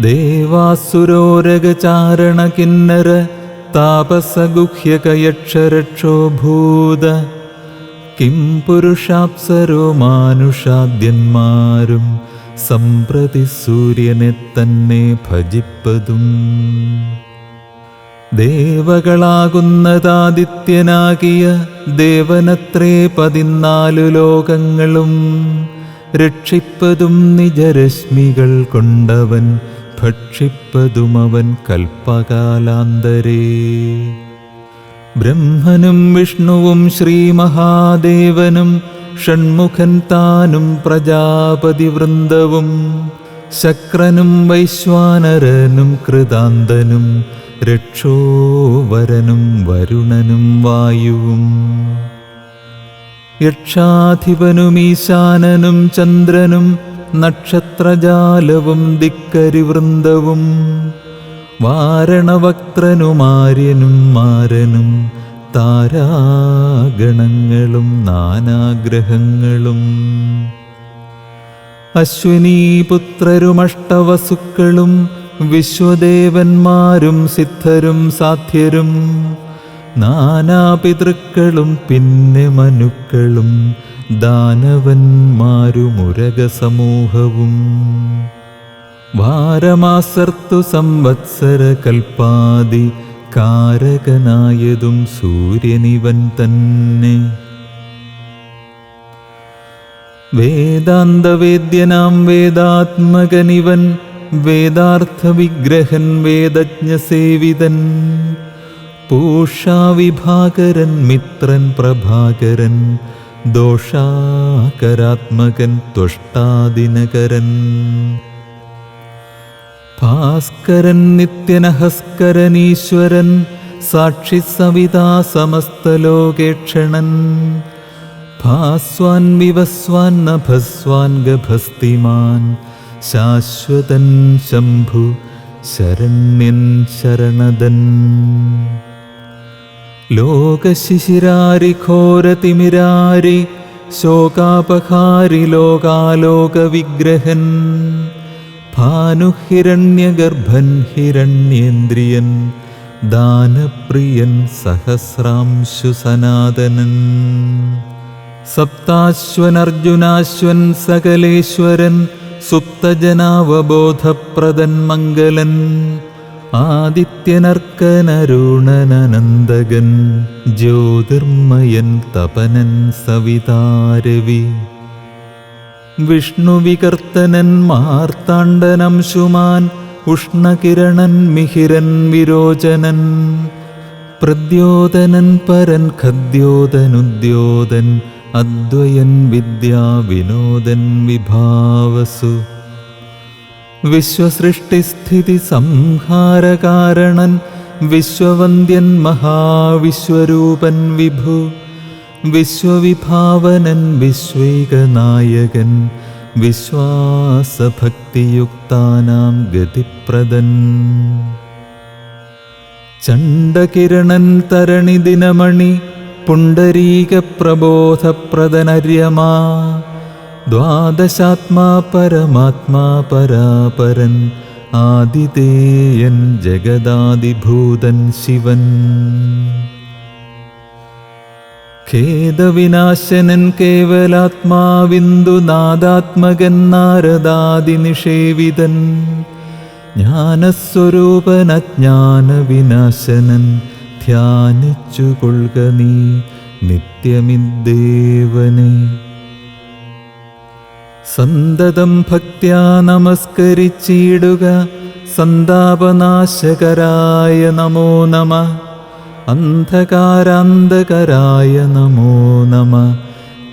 ദേവാസുരോരഗചാരണ കിന്നര താപസഗുഹ്യകയക്ഷരക്ഷോഭൂത, കിം പുരുഷാപ്സരോ മാനുഷാദ്യന്മാരും സംപ്രതി സൂര്യനെ തന്നെ ഭജിപ്പതും. ദേവകളാകുന്നതാദിത്യനാകിയ ദേവനത്രേ 14 ലോകങ്ങളും, രക്ഷിപ്പതും നിജരശ്മികൾ കൊണ്ടവൻ ഭക്ഷിപ്പതുമവൻ കൽപ്പകാലാന്തരേ. ബ്രഹ്മനും വിഷ്ണുവും ശ്രീമഹാദേവനും ഷൺമുഖൻ താനും പ്രജാപതിവൃന്ദവും, ശക്രനും വൈശ്വാനരനും കൃതാന്തനും രക്ഷോവരനും വരുണനും വായുവും, യക്ഷാധിപനും ഈശാനനും ചന്ദ്രനും നക്ഷത്രജാലവും ദിക്കരിവൃന്ദവും, വാരണവക്ത്രനുമാര്യനും മാരനും താരാഗണങ്ങളും നാനാഗ്രഹങ്ങളും, അശ്വിനീപുത്രരുമഷ്ടവസുക്കളും വിശ്വദേവന്മാരും സിദ്ധരും സാധ്യരും, നാനാപിതൃക്കളും പിന്നെ മനുക്കളും ദാനവന്മാരുമുരഗസമൂഹവും, വാരമാസർത്തു സംവത്സര കൽപ്പാതി കാരകനായതും സൂര്യനിവൻ തന്നെ. വേദാന്തവേദ്യനാം വേദാത്മകനിവൻ വേദാർത്ഥവിഗ്രഹൻ വേദജ്ഞസേവിതൻ, പൂഷാവിഭാകരൻ മിത്രൻ പ്രഭാകരൻ ദോഷാകരാത്മകൻ ത്വഷ്ടാദിനകരൻ, ഭാസ്കരൻ നിത്യനഹസ്കരനീശ്വരൻ സാക്ഷി സവിതാ സമസ്തലോകേക്ഷണൻ, ഭാസ്വാൻ വിവസ്വാൻ നഭസ്വാൻ ഗഭസ്തിമാൻ ശാശ്വതൻ ശംഭു ശരണ്യൻ ശരണദൻ, ലോകശിശിരാരി ഘോരതിമിരാരി ശോകാപഹാരി ലോകാലോകവിഗ്രഹൻ, ഭാനുഹിരണ്യഗർഭൻ ഹിരണ്യേന്ദ്രിയൻ ദാനപ്രിയൻ സഹസ്രാംശു സനാതനൻ. സപ്താശ്വനർജുനാശ്വൻ സകലേശ്വരൻ സുപ്തജനാവബോധപ്രദൻ മംഗലൻ. ആദിത്യനർക്കനരുണനനന്ദകൻ ജ്യോതിർമയൻ തപനൻ സവിതാരവി. വിഷ്ണുവികർത്തനൻ മാർത്താണ്ഡനംശുമാൻ ഉഷ്ണകിരണൻ മിഹിരൻ വിരോചനൻ. പ്രദ്യോതനൻ പരൻ ഖദ്യോതനുദ്യോതൻ അദ്വയൻ വിദ്യാവിനോദൻ വിഭാവസു. വിശ്വസൃഷ്ടിസ്ഥിതി സംഹാരകാരണൻ വിശ്വവന്ദ്യൻ മഹാവിശ്വരൂപൻ വിഭു. വിശ്വവിഭാവനൻ വിശ്വൈകനായകൻ വിശ്വാസഭക്തിയുക്താനാം ഗതിപ്രദൻ. ചണ്ഡകിരണൻ തരണിദിനമണി പുണ്ടരീകപ്രബോധപ്രദനര്യമാ. ദ്വാദശാത്മാ പരമാത്മാ പരാപരൻ ആദിതേയൻ ജഗദാദിഭൂതൻ ശിവൻ. ഖേദവിനാശനൻ കേവലാത്മാവിന്ദുനാദാത്മകൻ നാരദാദിനിഷേവിതൻ. ജ്ഞാനസ്വരൂപൻ അജ്ഞാനവിനാശനൻ ധ്യാനിച്ചുകൊള്ളുക നീ നിത്യമിദ്ദേവനെ. സന്തതം ഭക്ത്യാ നമസ്കരിച്ചിടുക സന്താപനാശകരായ നമോ നമഃ. അന്ധകാരാന്തകരായ നമോ നമഃ.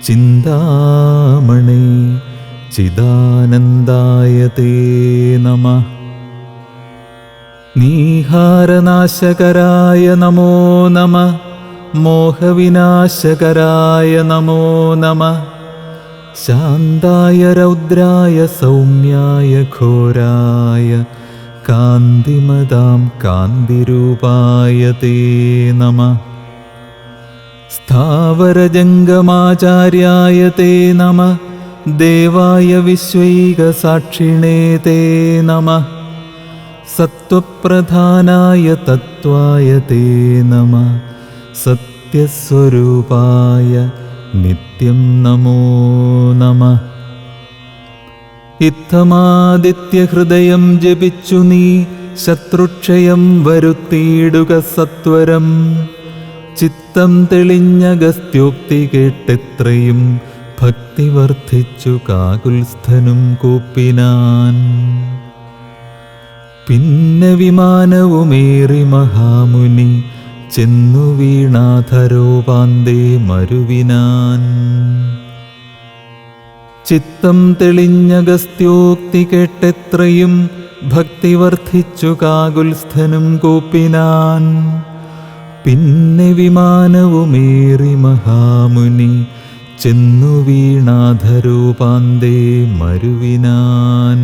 ചിന്താമണി ചിദാനന്ദായ തേ നമഃ. നീഹാരനാശകരായ നമോ നമഃ. മോഹവിനാശകരായ നമോ നമഃ. ശാന്തായ രൗദ്രായ സൗമ്യായ ഘോരായ കാന്തിമതാം കാന്തിരൂപായ തേ നമഃ. സ്ഥാവരജംഗമാചാര്യായ തേ നമഃ. ദേവായ വിശ്വൈകസാക്ഷിണേ തേ നമഃ. സത്വപ്രധാനായ തത്വായ തേ നമഃ. സത്യസ്വരൂപായ നിത്യം നമോ നമഃ. ഇത്തമാദിത്യഹൃദയം ജപിച്ചു നീ ശത്രുക്ഷയം വരുത്തിയിടുക സത്വരം. ചിത്തം തെളിഞ്ഞഗസ്ത്യോക്തി കേട്ടെത്രയും ഭക്തി വർദ്ധിച്ചു കാകുൽസ്ഥനും കൂപ്പിനാൻ. പിന്നെ വിമാനവുമേറി മഹാമുനി ചെന്നു വീണാധരോപാന്തേ മരുവിനാൻ. ചിത്തം തെളിഞ്ഞഗസ്ത്യോക്തി കേട്ടെത്രയും ഭക്തി വർദ്ധിച്ചു കാകുൽസ്ഥനും കൂപ്പിനാൻ. പിന്നെ വിമാനവുമേറി മഹാമുനി ചെന്നു വീണാധരോപാന്തേ മരുവിനാൻ.